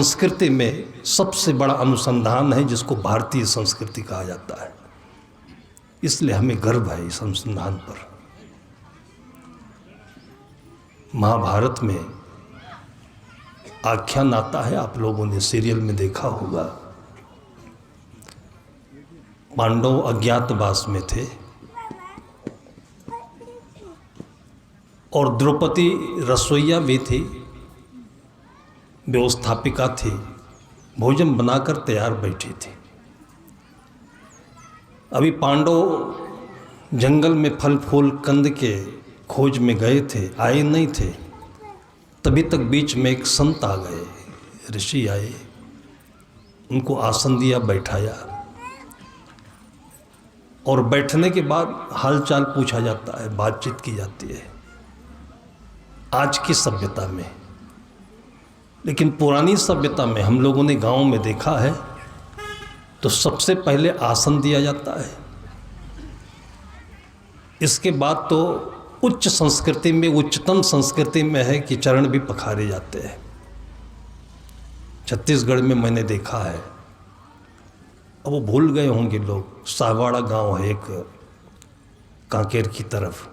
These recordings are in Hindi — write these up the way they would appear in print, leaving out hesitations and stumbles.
संस्कृति में सबसे बड़ा अनुसंधान है जिसको भारतीय संस्कृति कहा जाता है। इसलिए हमें गर्व है इस अनुसंधान पर। महाभारत में आख्यान आता है, आप लोगों ने सीरियल में देखा होगा। पांडव अज्ञातवास में थे और द्रौपदी रसोइया भी थी, व्यवस्थापिका थी, भोजन बनाकर तैयार बैठी थी। अभी पांडव जंगल में फल फूल कंद के खोज में गए थे, आए नहीं थे, तभी तक बीच में एक संत आ गए, ऋषि आए, उनको आसन दिया, बैठाया और बैठने के बाद हालचाल पूछा जाता है, बातचीत की जाती है आज की सभ्यता में। लेकिन पुरानी सभ्यता में हम लोगों ने गांव में देखा है तो सबसे पहले आसन दिया जाता है, इसके बाद तो उच्च संस्कृति में, उच्चतम संस्कृति में है कि चरण भी पखारे जाते हैं। छत्तीसगढ़ में मैंने देखा है, अब वो भूल गए होंगे लोग, साहवाड़ा गांव है एक कांकेर की तरफ।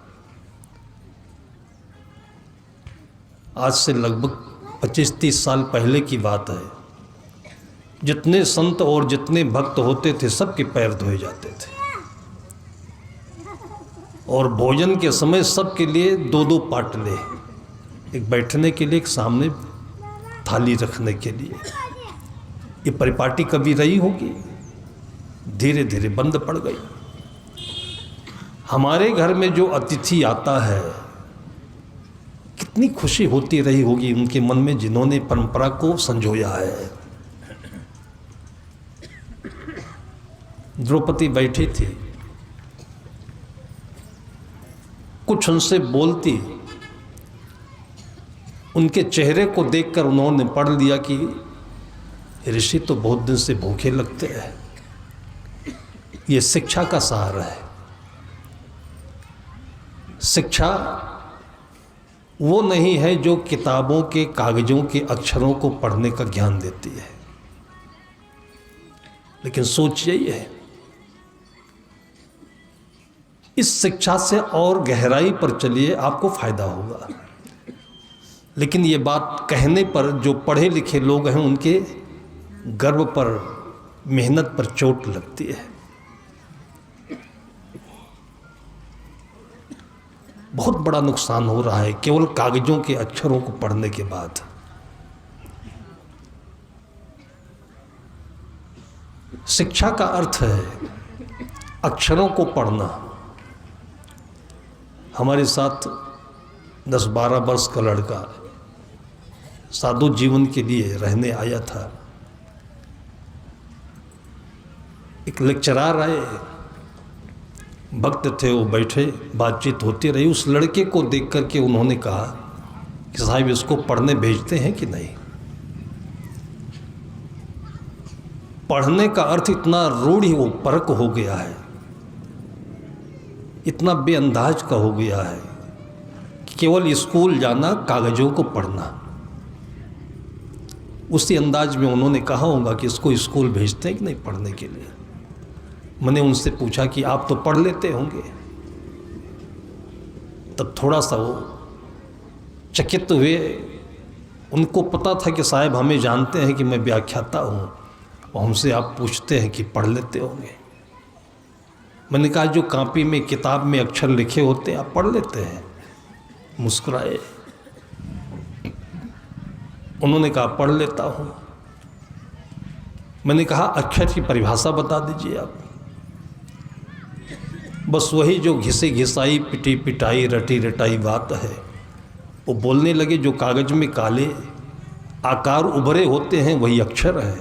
आज से लगभग 25-30 साल पहले की बात है। जितने संत और जितने भक्त होते थे सबके पैर धोए जाते थे और भोजन के समय सबके लिए 2-2 पाटले, एक बैठने के लिए, एक सामने थाली रखने के लिए। ये परिपाटी कभी रही होगी, धीरे धीरे बंद पड़ गई। हमारे घर में जो अतिथि आता है कितनी खुशी होती रही होगी उनके मन में, जिन्होंने परंपरा को संजोया है। द्रौपदी बैठी थी, कुछ उनसे बोलती, उनके चेहरे को देखकर उन्होंने पढ़ लिया कि ऋषि तो बहुत दिन से भूखे लगते हैं। ये शिक्षा का सहारा है। शिक्षा वो नहीं है जो किताबों के कागजों के अक्षरों को पढ़ने का ज्ञान देती है, लेकिन सोच यही है, इस शिक्षा से और गहराई पर चलिए, आपको फायदा होगा। लेकिन ये बात कहने पर जो पढ़े लिखे लोग हैं उनके गर्व पर, मेहनत पर चोट लगती है। बहुत बड़ा नुकसान हो रहा है केवल कागजों के अक्षरों को पढ़ने के बाद। शिक्षा का अर्थ है अक्षरों को पढ़ना। हमारे साथ 10-12 वर्ष का लड़का साधु जीवन के लिए रहने आया था। एक लेक्चरार आए, भक्त थे, वो बैठे, बातचीत होती रही। उस लड़के को देख करके उन्होंने कहा कि साहब इसको पढ़ने भेजते हैं कि नहीं। पढ़ने का अर्थ इतना रूढ़ वो परक हो गया है, इतना बेअंदाज का हो गया है कि केवल स्कूल जाना, कागजों को पढ़ना। उसी अंदाज में उन्होंने कहा होगा कि इसको स्कूल भेजते हैं कि नहीं पढ़ने के लिए। मैंने उनसे पूछा कि आप तो पढ़ लेते होंगे। तब थोड़ा सा वो चकित हुए। उनको पता था कि साहब हमें जानते हैं कि मैं व्याख्याता हूँ और हमसे आप पूछते हैं कि पढ़ लेते होंगे। मैंने कहा जो कॉपी में, किताब में अक्षर लिखे होते हैं आप पढ़ लेते हैं। मुस्कुराए। उन्होंने कहा पढ़ लेता हूँ। मैंने कहा अक्षर की परिभाषा बता दीजिए आप। बस वही जो घिसे घिसाई, पिटी पिटाई, रटी रटाई बात है वो बोलने लगे। जो कागज में काले आकार उभरे होते हैं वही अक्षर है।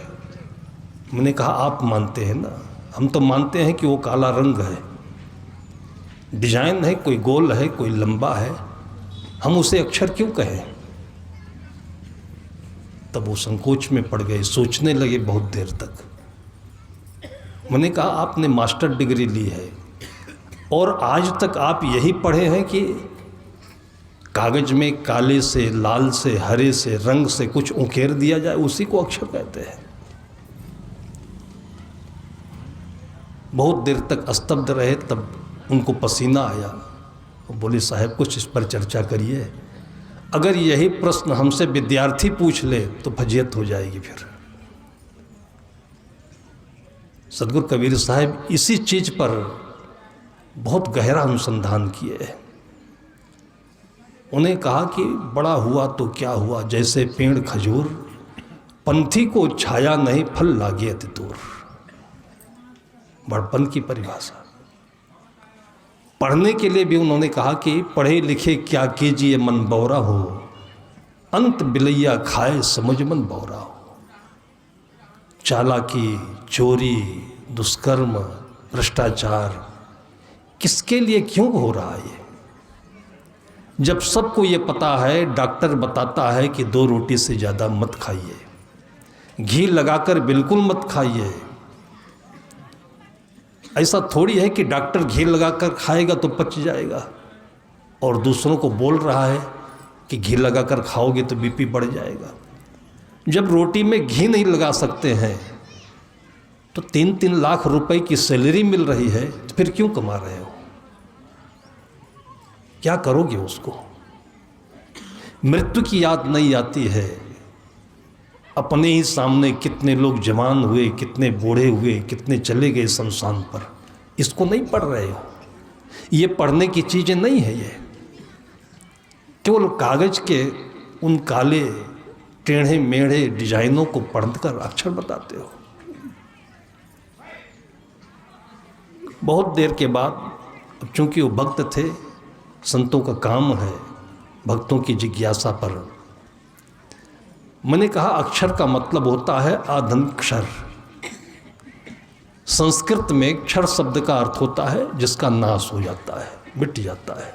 मैंने कहा आप मानते हैं ना, हम तो मानते हैं कि वो काला रंग है, डिजाइन है, कोई गोल है, कोई लंबा है, हम उसे अक्षर क्यों कहें। तब वो संकोच में पड़ गए, सोचने लगे बहुत देर तक। मैंने कहा आपने मास्टर डिग्री ली है और आज तक आप यही पढ़े हैं कि कागज में काले से, लाल से, हरे से, रंग से कुछ उकेर दिया जाए, उसी को अक्षर कहते हैं। बहुत देर तक स्तब्ध रहे, तब उनको पसीना आया। वो बोले साहब कुछ इस पर चर्चा करिए, अगर यही प्रश्न हमसे विद्यार्थी पूछ ले तो फजीहत हो जाएगी। फिर सदगुरु कबीर साहब इसी चीज़ पर बहुत गहरा अनुसंधान किए। उन्हें कहा कि बड़ा हुआ तो क्या हुआ, जैसे पेड़ खजूर, पंथी को छाया नहीं फल लागे अति दूर। बड़पन की परिभाषा। पढ़ने के लिए भी उन्होंने कहा कि पढ़े लिखे क्या कीजिए मन बौरा हो, अंत बिलैया खाए समझ मन बौरा हो। चालाकी, चोरी, दुष्कर्म, भ्रष्टाचार किसके लिए क्यों हो रहा है? जब सबको ये पता है, डॉक्टर बताता है कि 2 रोटी से ज़्यादा मत खाइए, घी लगाकर बिल्कुल मत खाइए। ऐसा थोड़ी है कि डॉक्टर घी लगाकर खाएगा तो पच जाएगा और दूसरों को बोल रहा है कि घी लगाकर खाओगे तो बीपी बढ़ जाएगा। जब रोटी में घी नहीं लगा सकते हैं तो 3-3 लाख रुपए की सैलरी मिल रही है, तो फिर क्यों कमा रहे हो? क्या करोगे उसको? मृत्यु की याद नहीं आती है। अपने ही सामने कितने लोग जवान हुए, कितने बूढ़े हुए, कितने चले गए शमशान पर। इसको नहीं पढ़ रहे हो। ये पढ़ने की चीज़ें नहीं है। ये केवल कागज के उन काले टेढ़े मेढ़े डिजाइनों को पढ़कर अक्षर बताते हो। बहुत देर के बाद, चूंकि वो भक्त थे, संतों का काम है भक्तों की जिज्ञासा पर, मैंने कहा अक्षर का मतलब होता है आधंक्षर। संस्कृत में क्षर शब्द का अर्थ होता है जिसका नाश हो जाता है, मिट जाता है।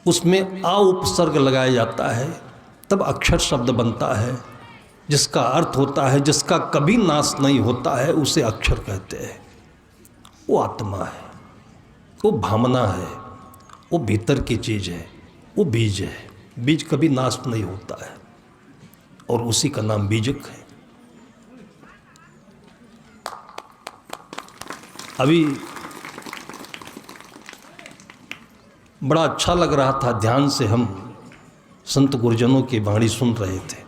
उसमें आ उपसर्ग लगाया जाता है, तब अक्षर शब्द बनता है, जिसका अर्थ होता है जिसका कभी नाश नहीं होता है, उसे अक्षर कहते हैं। वो आत्मा है, वो भावना है, वो भीतर की चीज़ है, वो बीज है। बीज कभी नाश नहीं होता है और उसी का नाम बीजक है। अभी बड़ा अच्छा लग रहा था, ध्यान से हम संत गुरुजनों की वाणी सुन रहे थे।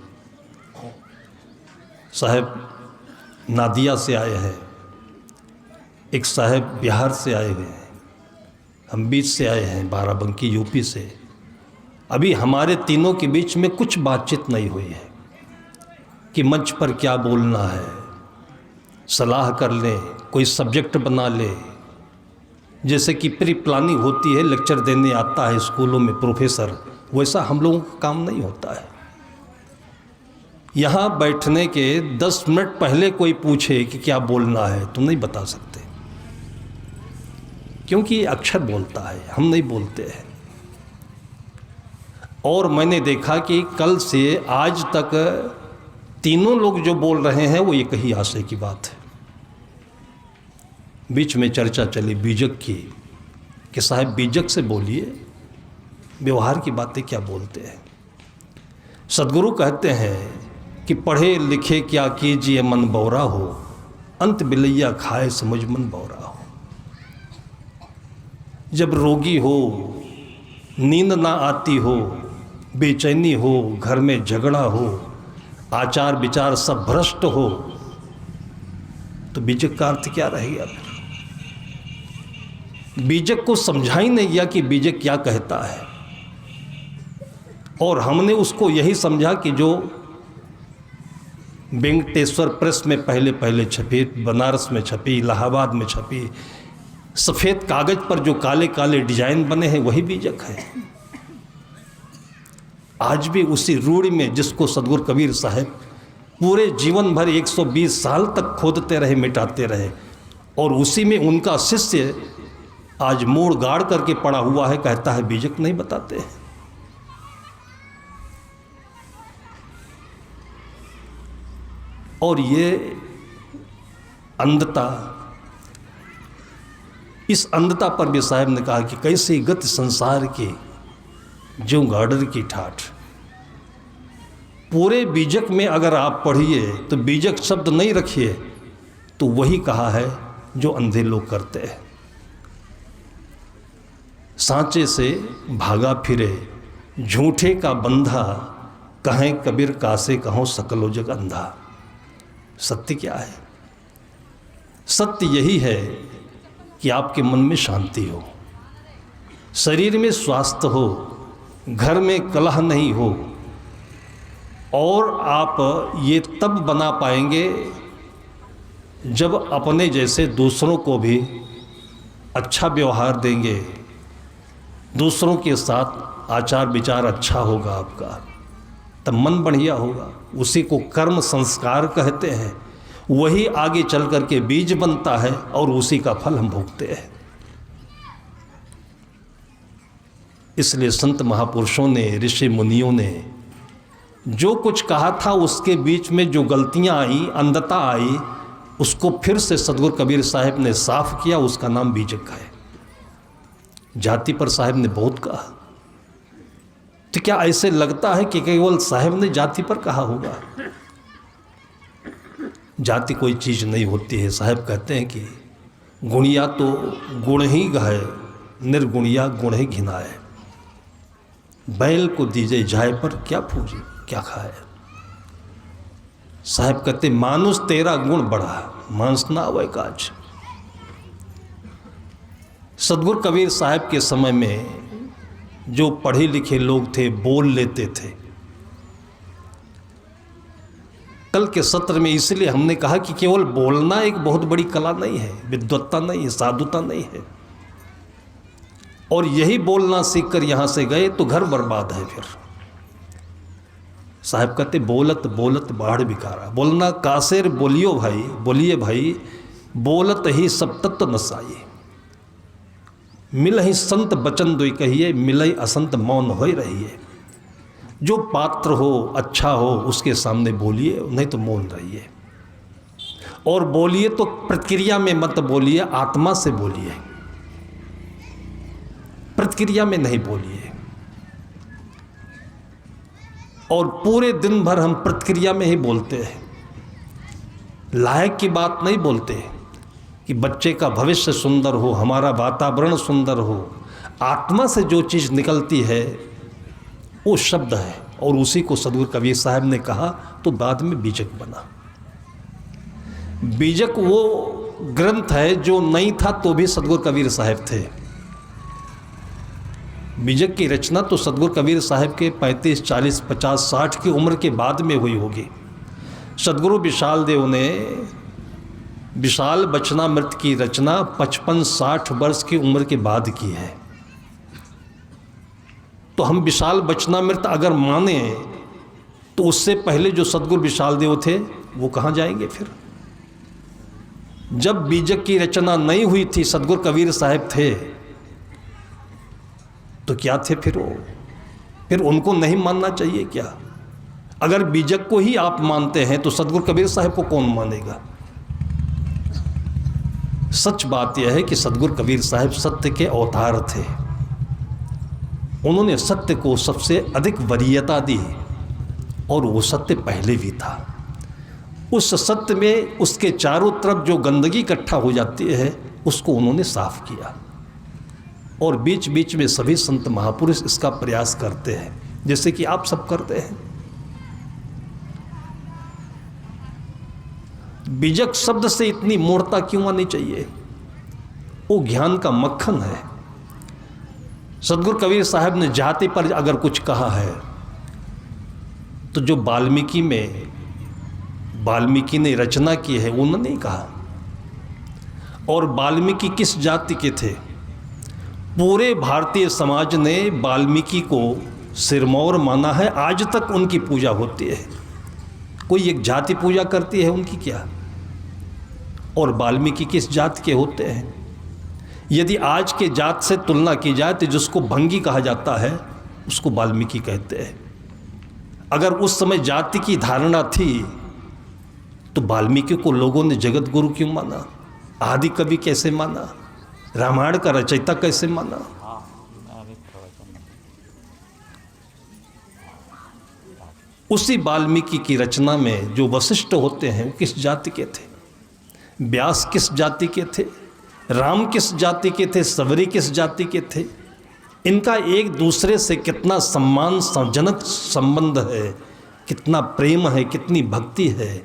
साहब नादिया से आए हैं, एक साहब बिहार से आए हुए हैं, हम बीच से आए हैं, बाराबंकी यूपी से। अभी हमारे तीनों के बीच में कुछ बातचीत नहीं हुई है कि मंच पर क्या बोलना है, सलाह कर लें, कोई सब्जेक्ट बना ले। जैसे कि प्री प्लानिंग होती है, लेक्चर देने आता है स्कूलों में प्रोफेसर, वैसा हम लोगों का काम नहीं होता है। यहाँ बैठने के 10 मिनट पहले कोई पूछे कि क्या बोलना है तो नहीं बता सकते, क्योंकि अक्षर बोलता है, हम नहीं बोलते हैं। और मैंने देखा कि कल से आज तक तीनों लोग जो बोल रहे हैं वो एक ही आशय की बात है। बीच में चर्चा चली बीजक की कि साहब बीजक से बोलिए, व्यवहार की बातें क्या बोलते हैं। सदगुरु कहते हैं कि पढ़े लिखे क्या कीजिए मन बौरा हो, अंत बिलैया खाए समझ मन बौरा हो। जब रोगी हो, नींद ना आती हो, बेचैनी हो, घर में झगड़ा हो, आचार विचार सब भ्रष्ट हो, तो बीजक का अर्थ क्या रह गया फिर? बीजक को समझा ही नहीं गया कि बीजक क्या कहता है। और हमने उसको यही समझा कि जो वेंकटेश्वर प्रेस में पहले छपी, बनारस में छपी, इलाहाबाद में छपी, सफ़ेद कागज पर जो काले काले डिजाइन बने हैं वही बीजक है। आज भी उसी रूढ़ी में जिसको सदगुरु कबीर साहब पूरे जीवन भर 120 साल तक खोदते रहे, मिटाते रहे, और उसी में उनका शिष्य आज मोड़ गाड़ करके पड़ा हुआ है, कहता है बीजक नहीं बताते हैं। और ये अंधता, इस अंधता पर भी साहब ने कहा कि कैसे गति संसार की ज्यों गाडर की ठाठ। पूरे बीजक में अगर आप पढ़िए तो बीजक शब्द नहीं रखिए तो वही कहा है जो अंधे लोग करते हैं। सांचे से भागा फिरे झूठे का बंधा, कहें कबीर कासे कहो सकलो जग अंधा। सत्य क्या है? सत्य यही है कि आपके मन में शांति हो, शरीर में स्वास्थ्य हो, घर में कलह नहीं हो, और आप ये तब बना पाएंगे जब अपने जैसे दूसरों को भी अच्छा व्यवहार देंगे, दूसरों के साथ आचार विचार अच्छा होगा आपका, तब मन बढ़िया होगा। उसी को कर्म संस्कार कहते हैं। वही आगे चल कर के बीज बनता है और उसी का फल हम भोगते हैं। इसलिए संत महापुरुषों ने, ऋषि मुनियों ने जो कुछ कहा था उसके बीच में जो गलतियां आई, अंधता आई, उसको फिर से सदगुरु कबीर साहब ने साफ किया। उसका नाम बीजक है। जाति पर साहब ने बहुत कहा, तो क्या ऐसे लगता है कि केवल साहब ने जाति पर कहा होगा? जाति कोई चीज़ नहीं होती है। साहब कहते हैं कि गुणिया तो गुण ही गाए, निर्गुणिया गुण ही घिनाए। बैल को दीजिए जाए पर क्या पूजे क्या खाए। साहब कहते मानुष तेरा गुण बढ़ा, मांस ना आवे काज। सदगुरु कबीर साहब के समय में जो पढ़े लिखे लोग थे बोल लेते थे। कल के सत्र में इसलिए हमने कहा कि केवल बोलना एक बहुत बड़ी कला नहीं है, विद्वत्ता नहीं है, साधुता नहीं है। और यही बोलना सीखकर यहाँ से गए तो घर बर्बाद है। फिर साहब कहते बोलत बोलत बाढ़ बिकारा। बोलना कासेर बोलियो भाई, बोलिए भाई, बोलत ही सब तत्व नसाई। मिल ही संत बचन दोई कहिए, मिलई असंत मौन होई रहिए। जो पात्र हो, अच्छा हो, उसके सामने बोलिए, नहीं तो मौन रहिए। और बोलिए तो प्रतिक्रिया में मत बोलिए, आत्मा से बोलिए, प्रतिक्रिया में नहीं बोलिए। और पूरे दिन भर हम प्रतिक्रिया में ही बोलते हैं, लायक की बात नहीं बोलते कि बच्चे का भविष्य सुंदर हो, हमारा वातावरण सुंदर हो। आत्मा से जो चीज़ निकलती है वो शब्द है। और उसी को सदगुरु कबीर साहब ने कहा तो बाद में बीजक बना। बीजक वो ग्रंथ है जो नहीं था तो भी सदगुरु कबीर साहब थे। बीजक की रचना तो सदगुरु कबीर साहब के 35, 40, 50, 60 की उम्र के बाद में हुई होगी। सदगुरु विशाल देव ने विशाल बचनामृत की रचना 55-60 वर्ष की उम्र के बाद की है। तो हम विशाल बचनामृत अगर माने तो उससे पहले जो सदगुरु विशाल देव थे वो कहाँ जाएंगे? फिर जब बीजक की रचना नहीं हुई थी, सदगुरु कबीर साहब थे, तो क्या थे फिर वो? फिर उनको नहीं मानना चाहिए क्या? अगर बीजक को ही आप मानते हैं तो सदगुरु कबीर साहब को कौन मानेगा? सच बात यह है कि सदगुरु कबीर साहब सत्य के अवतार थे। उन्होंने सत्य को सबसे अधिक वरीयता दी और वो सत्य पहले भी था। उस सत्य में उसके चारों तरफ जो गंदगी इकट्ठा हो जाती है उसको उन्होंने साफ किया। और बीच बीच में सभी संत महापुरुष इसका प्रयास करते हैं, जैसे कि आप सब करते हैं। बीजक शब्द से इतनी मूर्खता क्यों आनी चाहिए? वो ज्ञान का मक्खन है। सदगुरु कबीर साहब ने जाति पर अगर कुछ कहा है तो जो वाल्मीकि ने रचना की है उन्होंने नहीं कहा। और वाल्मीकि किस जाति के थे? पूरे भारतीय समाज ने वाल्मीकि को सिरमौर माना है। आज तक उनकी पूजा होती है। कोई एक जाति पूजा करती है उनकी क्या? और वाल्मीकि किस जाति के होते हैं? यदि आज के जात से तुलना की जाए तो जिसको भंगी कहा जाता है उसको वाल्मीकि कहते हैं। अगर उस समय जाति की धारणा थी तो वाल्मीकि को लोगों ने जगत गुरु क्यों माना? आदि कवि कैसे माना? रामायण का रचयिता कैसे माना? उसी वाल्मीकि की रचना में जो वशिष्ठ होते हैं वो किस जाति के थे, व्यास किस जाति के थे, राम किस जाति के थे, सबरी किस जाति के थे। इनका एक दूसरे से कितना सम्मानजनक संबंध है, कितना प्रेम है, कितनी भक्ति है,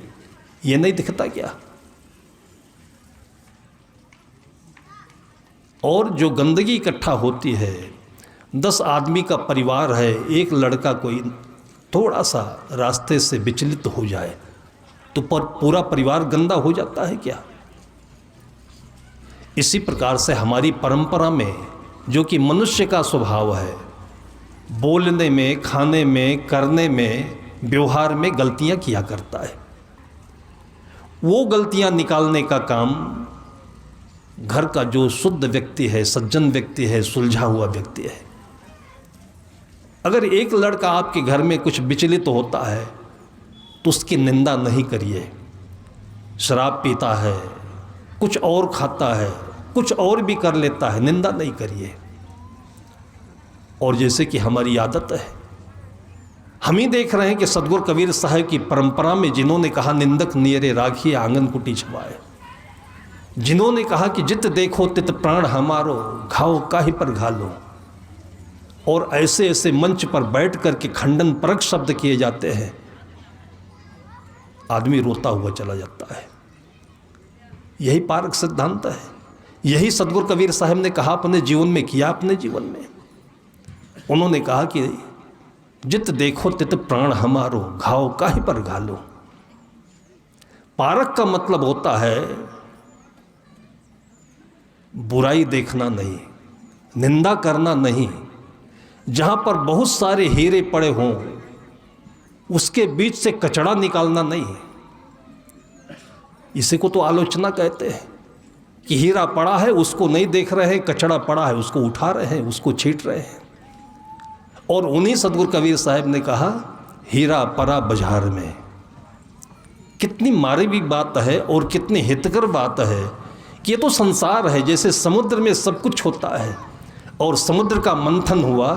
ये नहीं दिखता क्या। और जो गंदगी इकट्ठा होती है, 10 आदमी का परिवार है, एक लड़का कोई थोड़ा सा रास्ते से विचलित हो जाए तो पूरा परिवार गंदा हो जाता है क्या। इसी प्रकार से हमारी परंपरा में जो कि मनुष्य का स्वभाव है, बोलने में, खाने में, करने में, व्यवहार में गलतियां किया करता है। वो गलतियां निकालने का काम घर का जो शुद्ध व्यक्ति है, सज्जन व्यक्ति है, सुलझा हुआ व्यक्ति है। अगर एक लड़का आपके घर में कुछ विचलित होता है तो उसकी निंदा नहीं करिए। शराब पीता है, कुछ और खाता है, कुछ और भी कर लेता है, निंदा नहीं करिए। और जैसे कि हमारी आदत है, हम ही देख रहे हैं कि सतगुरु कबीर साहब की परंपरा में जिन्होंने कहा निंदक नियरे राखिए आंगन कुटी छवाए, जिन्होंने कहा कि जित देखो तित प्राण हमारो घाव काहे पर घालो, और ऐसे ऐसे मंच पर बैठ कर के खंडन परक शब्द किए जाते हैं, आदमी रोता हुआ चला जाता है। यही पारक सिद्धांत है, यही सतगुरु कबीर साहब ने कहा, अपने जीवन में किया। अपने जीवन में उन्होंने कहा कि जित देखो तित प्राण हमारो घाव काहे पर घालो। पारक का मतलब होता है बुराई देखना नहीं, निंदा करना नहीं। जहां पर बहुत सारे हीरे पड़े हों उसके बीच से कचड़ा निकालना नहीं। इसी को तो आलोचना कहते हैं कि हीरा पड़ा है उसको नहीं देख रहे हैं, कचड़ा पड़ा है उसको उठा रहे हैं, उसको छींट रहे हैं। और उन्हीं सतगुरु कबीर साहब ने कहा हीरा परा बाजार में। कितनी मारवी बात है और कितनी हितकर बात है कि ये तो संसार है। जैसे समुद्र में सब कुछ होता है और समुद्र का मंथन हुआ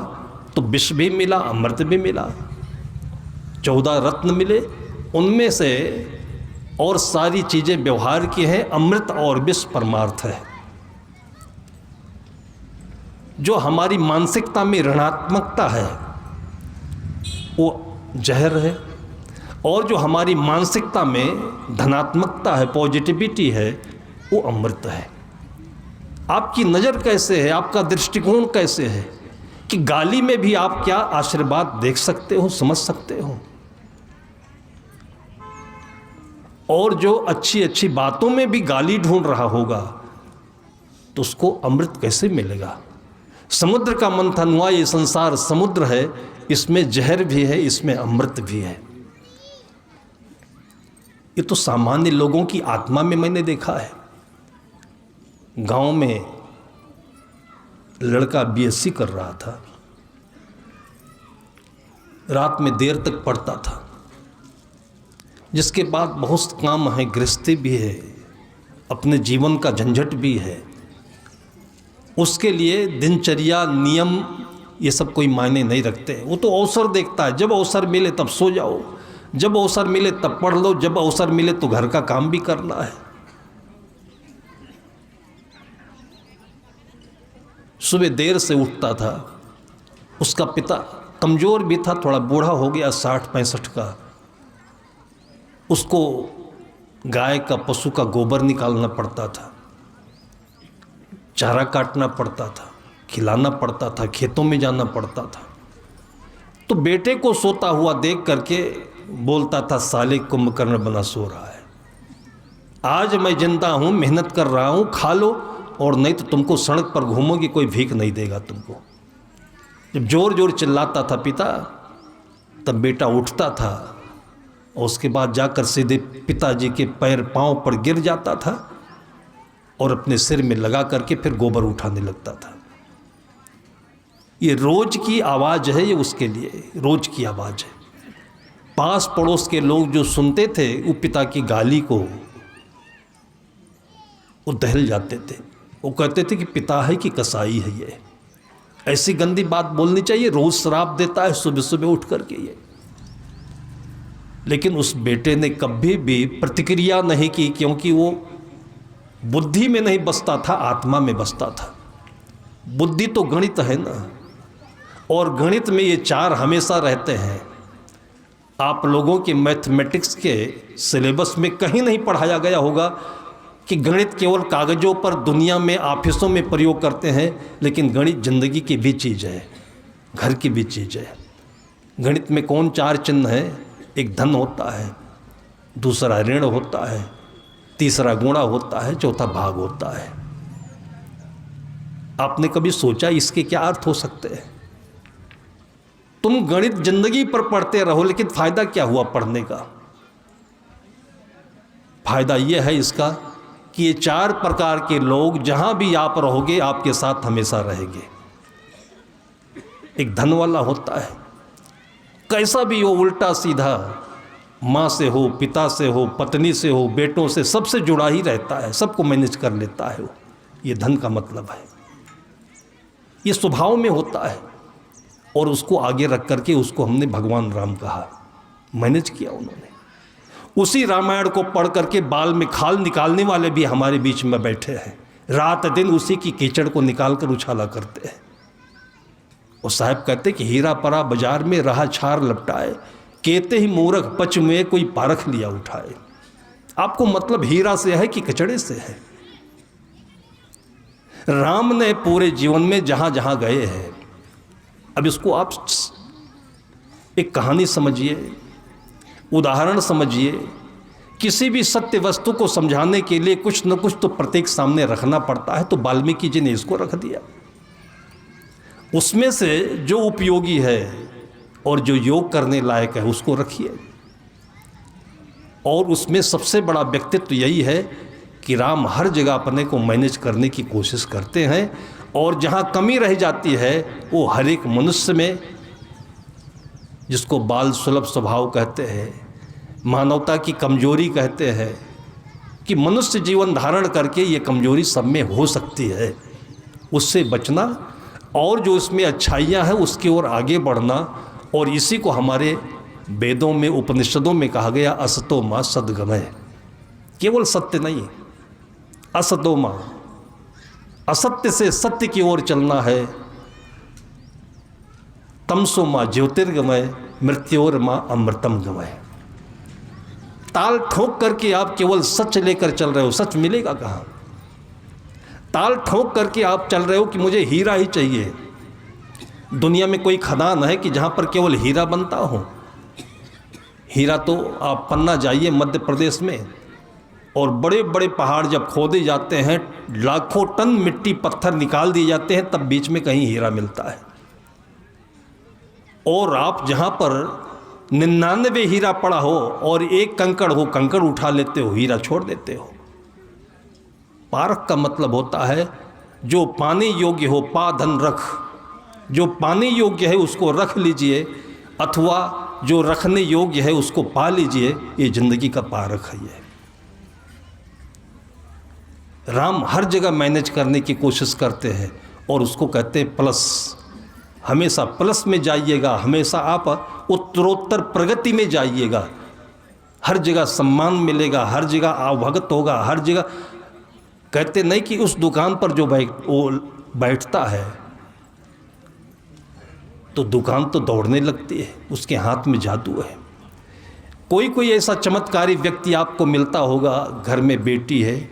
तो विष भी मिला, अमृत भी मिला, 14 रत्न मिले, उनमें से और सारी चीज़ें व्यवहार की हैं। अमृत और विष परमार्थ है। जो हमारी मानसिकता में ऋणात्मकता है वो जहर है, और जो हमारी मानसिकता में धनात्मकता है, पॉजिटिविटी है, वो अमृत है। आपकी नज़र कैसे है, आपका दृष्टिकोण कैसे है कि गाली में भी आप क्या आशीर्वाद देख सकते हो, समझ सकते हो। और जो अच्छी अच्छी बातों में भी गाली ढूंढ रहा होगा तो उसको अमृत कैसे मिलेगा। समुद्र का मंथन हुआ, ये संसार समुद्र है, इसमें जहर भी है, इसमें अमृत भी है। ये तो सामान्य लोगों की आत्मा में मैंने देखा है। गांव में लड़का बीएससी कर रहा था, रात में देर तक पढ़ता था, जिसके बाद बहुत काम है, गृहस्थी भी है, अपने जीवन का झंझट भी है। उसके लिए दिनचर्या, नियम, ये सब कोई मायने नहीं रखते। वो तो अवसर देखता है, जब अवसर मिले तब सो जाओ, जब अवसर मिले तब पढ़ लो, जब अवसर मिले तो घर का काम भी करना है। सुबह देर से उठता था। उसका पिता कमज़ोर भी था, थोड़ा बूढ़ा हो गया, 60-65 का। उसको गाय का, पशु का गोबर निकालना पड़ता था, चारा काटना पड़ता था, खिलाना पड़ता था, खेतों में जाना पड़ता था। तो बेटे को सोता हुआ देख करके बोलता था, साले कुंभकर्ण बना सो रहा है, आज मैं जिंदा हूँ, मेहनत कर रहा हूँ, खा लो, और नहीं तो तुमको सड़क पर घूमोगी, कोई भीख नहीं देगा तुमको। जब जोर जोर चिल्लाता था पिता, तब बेटा उठता था और उसके बाद जाकर सीधे पिताजी के पैर पांव पर गिर जाता था और अपने सिर में लगा करके फिर गोबर उठाने लगता था। ये रोज की आवाज़ है, ये उसके लिए रोज की आवाज़ है। पास पड़ोस के लोग जो सुनते थे वो पिता की गाली को वो दहल जाते थे। वो कहते थे कि पिता है कि कसाई है, ये ऐसी गंदी बात बोलनी चाहिए, रोज़ शराब देता है सुबह सुबह उठ करके। ये लेकिन उस बेटे ने कभी भी प्रतिक्रिया नहीं की, क्योंकि वो बुद्धि में नहीं बसता था, आत्मा में बसता था। बुद्धि तो गणित है ना, और गणित में ये 4 हमेशा रहते हैं। आप लोगों के मैथमेटिक्स के सिलेबस में कहीं नहीं पढ़ाया गया होगा कि गणित केवल कागज़ों पर दुनिया में ऑफिसों में प्रयोग करते हैं, लेकिन गणित जिंदगी की भी चीज़ है, घर की भी चीज़ है। गणित में कौन 4 चिन्ह है? एक धन होता है, दूसरा ऋण होता है, तीसरा गुणा होता है, चौथा भाग होता है। आपने कभी सोचा इसके क्या अर्थ हो सकते हैं? तुम गणित जिंदगी पर पढ़ते रहो, लेकिन फायदा क्या हुआ पढ़ने का? फायदा यह है इसका कि ये 4 प्रकार के लोग जहां भी आप रहोगे आपके साथ हमेशा रहेंगे। एक धन वाला होता है, कैसा भी हो, उल्टा सीधा, माँ से हो, पिता से हो, पत्नी से हो, बेटों से, सबसे जुड़ा ही रहता है, सबको मैनेज कर लेता है वो। ये धन का मतलब है, ये स्वभाव में होता है। और उसको आगे रख करके उसको हमने भगवान राम कहा, मैनेज किया उन्होंने। उसी रामायण को पढ़ करके बाल में खाल निकालने वाले भी हमारे बीच में बैठे हैं, रात दिन उसी की कीचड़ को निकाल कर उछाला करते हैं। और साहब कहते कि हीरा परा बाजार में रहा छार लपटाए, कहते ही मूर्ख पच में कोई पारख लिया उठाए। आपको मतलब हीरा से है कि कचड़े से है? राम ने पूरे जीवन में जहां जहां गए हैं, अब इसको आप एक कहानी समझिए, उदाहरण समझिए। किसी भी सत्य वस्तु को समझाने के लिए कुछ न कुछ तो प्रत्येक सामने रखना पड़ता है। तो वाल्मीकि जी ने इसको रख दिया, उसमें से जो उपयोगी है और जो योग करने लायक है उसको रखिए। और उसमें सबसे बड़ा व्यक्तित्व यही है कि राम हर जगह अपने को मैनेज करने की कोशिश करते हैं, और जहाँ कमी रह जाती है वो हर एक मनुष्य में, जिसको बाल सुलभ स्वभाव कहते हैं, मानवता की कमजोरी कहते हैं, कि मनुष्य जीवन धारण करके ये कमजोरी सब में हो सकती है, उससे बचना और जो इसमें अच्छाइयाँ हैं उसकी ओर आगे बढ़ना। और इसी को हमारे वेदों में, उपनिषदों में कहा गया, असतो माँ सद्गमय। केवल सत्य नहीं, असतो माँ, असत्य से सत्य की ओर चलना है। तमसो माँ ज्योतिर्गमय, मृत्योर माँ अमृतम गमय। ताल ठोक करके आप केवल सच लेकर चल रहे हो, सच मिलेगा कहाँ? ताल ठोक करके आप चल रहे हो कि मुझे हीरा ही चाहिए। दुनिया में कोई खदान है कि जहाँ पर केवल हीरा बनता हो? हीरा तो आप पन्ना जाइए मध्य प्रदेश में, और बड़े बड़े पहाड़ जब खोदे जाते हैं, लाखों टन मिट्टी पत्थर निकाल दिए जाते हैं, तब बीच में कहीं हीरा मिलता है। और आप जहाँ पर 99 हीरा पड़ा हो और एक कंकड़ हो, कंकड़ उठा लेते हो, हीरा छोड़ देते हो। पारख का मतलब होता है जो पाने योग्य हो, पा धन रख, जो पाने योग्य है उसको रख लीजिए, अथवा जो रखने योग्य है उसको पा लीजिए। ये जिंदगी का पारख है। ये राम हर जगह मैनेज करने की कोशिश करते हैं, और उसको कहते हैं प्लस। हमेशा प्लस में जाइएगा, हमेशा आप उत्तरोत्तर प्रगति में जाइएगा। हर जगह सम्मान मिलेगा, हर जगह आवभगत होगा, हर जगह। कहते नहीं कि उस दुकान पर जो बैठता है तो दुकान तो दौड़ने लगती है, उसके हाथ में जादू है। कोई कोई ऐसा चमत्कारी व्यक्ति आपको मिलता होगा, घर में बेटी है,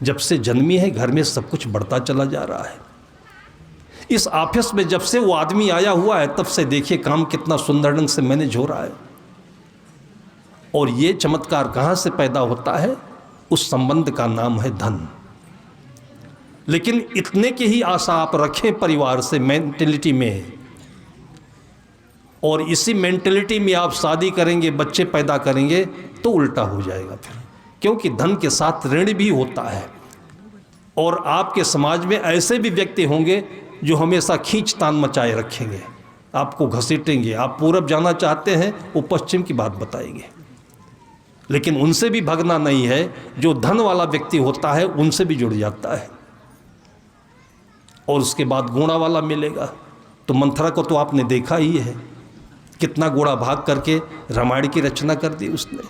जब से जन्मी है घर में सब कुछ बढ़ता चला जा रहा है। इस ऑफिस में जब से वो आदमी आया हुआ है, तब से देखिए काम कितना सुंदर ढंग से मैनेज हो रहा है। और ये चमत्कार कहाँ से पैदा होता है? उस संबंध का नाम है धन। लेकिन इतने की ही आशा आप रखें परिवार से, मेंटेलिटी में, और इसी मेंटेलिटी में आप शादी करेंगे, बच्चे पैदा करेंगे, तो उल्टा हो जाएगा फिर। क्योंकि धन के साथ ऋण भी होता है। और आपके समाज में ऐसे भी व्यक्ति होंगे जो हमेशा खींचतान मचाए रखेंगे, आपको घसीटेंगे। आप पूरब जाना चाहते हैं, वो पश्चिम की बात बताएंगे। लेकिन उनसे भी भगना नहीं है। जो धन वाला व्यक्ति होता है उनसे भी जुड़ जाता है। और उसके बाद गुणा वाला मिलेगा। तो मंथरा को तो आपने देखा ही है, कितना गोड़ा भाग करके रामायण की रचना कर दी उसने।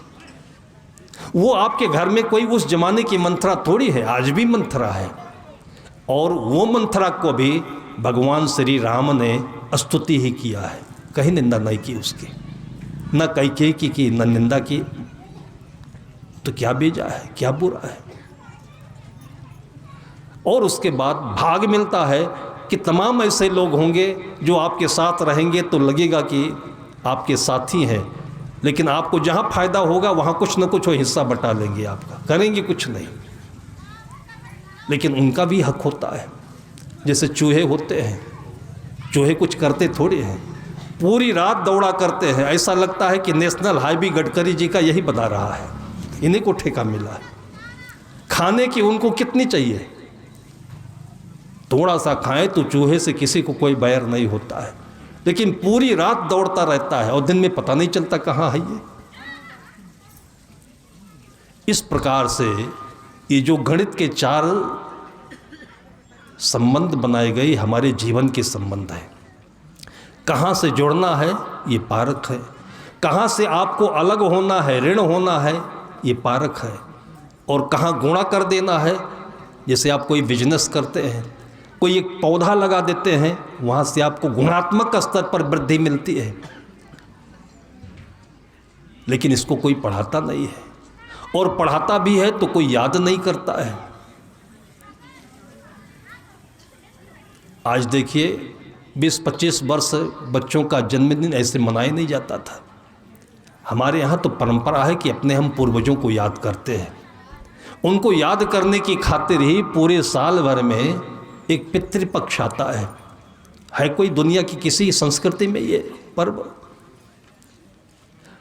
वो आपके घर में कोई उस जमाने की मंत्रा थोड़ी है, आज भी मंत्रा है। और वो मंत्रा को भी भगवान श्री राम ने स्तुति ही किया है, कहीं निंदा नहीं की उसकी, न कैकेयी की न निंदा की। तो क्या बेजा है, क्या बुरा है। और उसके बाद भाग मिलता है कि तमाम ऐसे लोग होंगे जो आपके साथ रहेंगे तो लगेगा कि आपके साथी हैं, लेकिन आपको जहाँ फ़ायदा होगा वहाँ कुछ न कुछ वो हिस्सा बटा लेंगे आपका, करेंगे कुछ नहीं। लेकिन उनका भी हक होता है। जैसे चूहे होते हैं, चूहे कुछ करते थोड़े हैं, पूरी रात दौड़ा करते हैं, ऐसा लगता है कि नेशनल हाईवे गडकरी जी का यही बता रहा है, इन्हीं को ठेका मिला है। खाने की उनको कितनी चाहिए, थोड़ा सा खाएं तो चूहे से किसी को कोई बैर नहीं होता है, लेकिन पूरी रात दौड़ता रहता है और दिन में पता नहीं चलता कहाँ है ये। इस प्रकार से ये जो गणित के 4 संबंध बनाए गए हमारे जीवन के संबंध हैं। कहाँ से जुड़ना है ये पारक है, कहाँ से आपको अलग होना है, ऋण होना है, ये पारक है, और कहाँ गुणा कर देना है। जैसे आप कोई बिजनेस करते हैं, कोई एक पौधा लगा देते हैं, वहाँ से आपको गुणात्मक स्तर पर वृद्धि मिलती है, लेकिन इसको कोई पढ़ाता नहीं है, और पढ़ाता भी है तो कोई याद नहीं करता है। आज देखिए 20-25 वर्ष बच्चों का जन्मदिन ऐसे मनाया नहीं जाता था। हमारे यहाँ तो परंपरा है कि अपने हम पूर्वजों को याद करते हैं। उनको याद करने की खातिर ही पूरे साल भर में एक पितृपक्ष आता है कोई दुनिया की किसी संस्कृति में ये पर्व?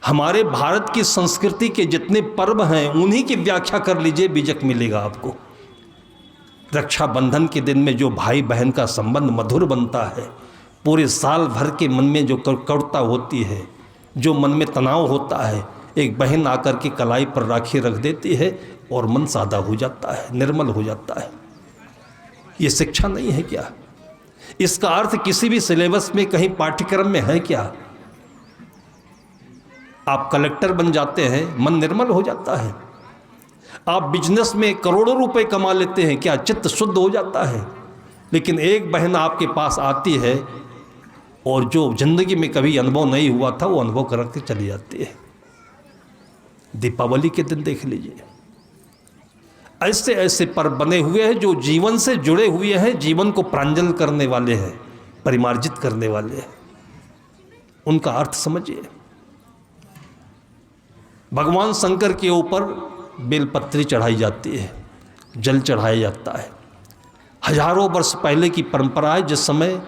हमारे भारत की संस्कृति के जितने पर्व हैं उन्हीं की व्याख्या कर लीजिए, बीजक मिलेगा आपको। रक्षाबंधन के दिन में जो भाई बहन का संबंध मधुर बनता है, पूरे साल भर के मन में जो कड़ुता होती है, जो मन में तनाव होता है, एक बहन आकर के कलाई पर राखी रख देती है और मन सादा हो जाता है, निर्मल हो जाता है। ये शिक्षा नहीं है क्या? इसका अर्थ किसी भी सिलेबस में कहीं पाठ्यक्रम में है क्या? आप कलेक्टर बन जाते हैं, मन निर्मल हो जाता है। आप बिजनेस में करोड़ों रुपए कमा लेते हैं, क्या चित्त शुद्ध हो जाता है? लेकिन एक बहन आपके पास आती है और जो जिंदगी में कभी अनुभव नहीं हुआ था वो अनुभव करके चली जाती है। दीपावली के दिन देख लीजिए, ऐसे ऐसे पर्व बने हुए हैं जो जीवन से जुड़े हुए हैं, जीवन को प्रांजल करने वाले हैं, परिमार्जित करने वाले हैं। उनका अर्थ समझिए। भगवान शंकर के ऊपर बेलपत्री चढ़ाई जाती है, जल चढ़ाया जाता है। हजारों वर्ष पहले की परंपरा है, जिस समय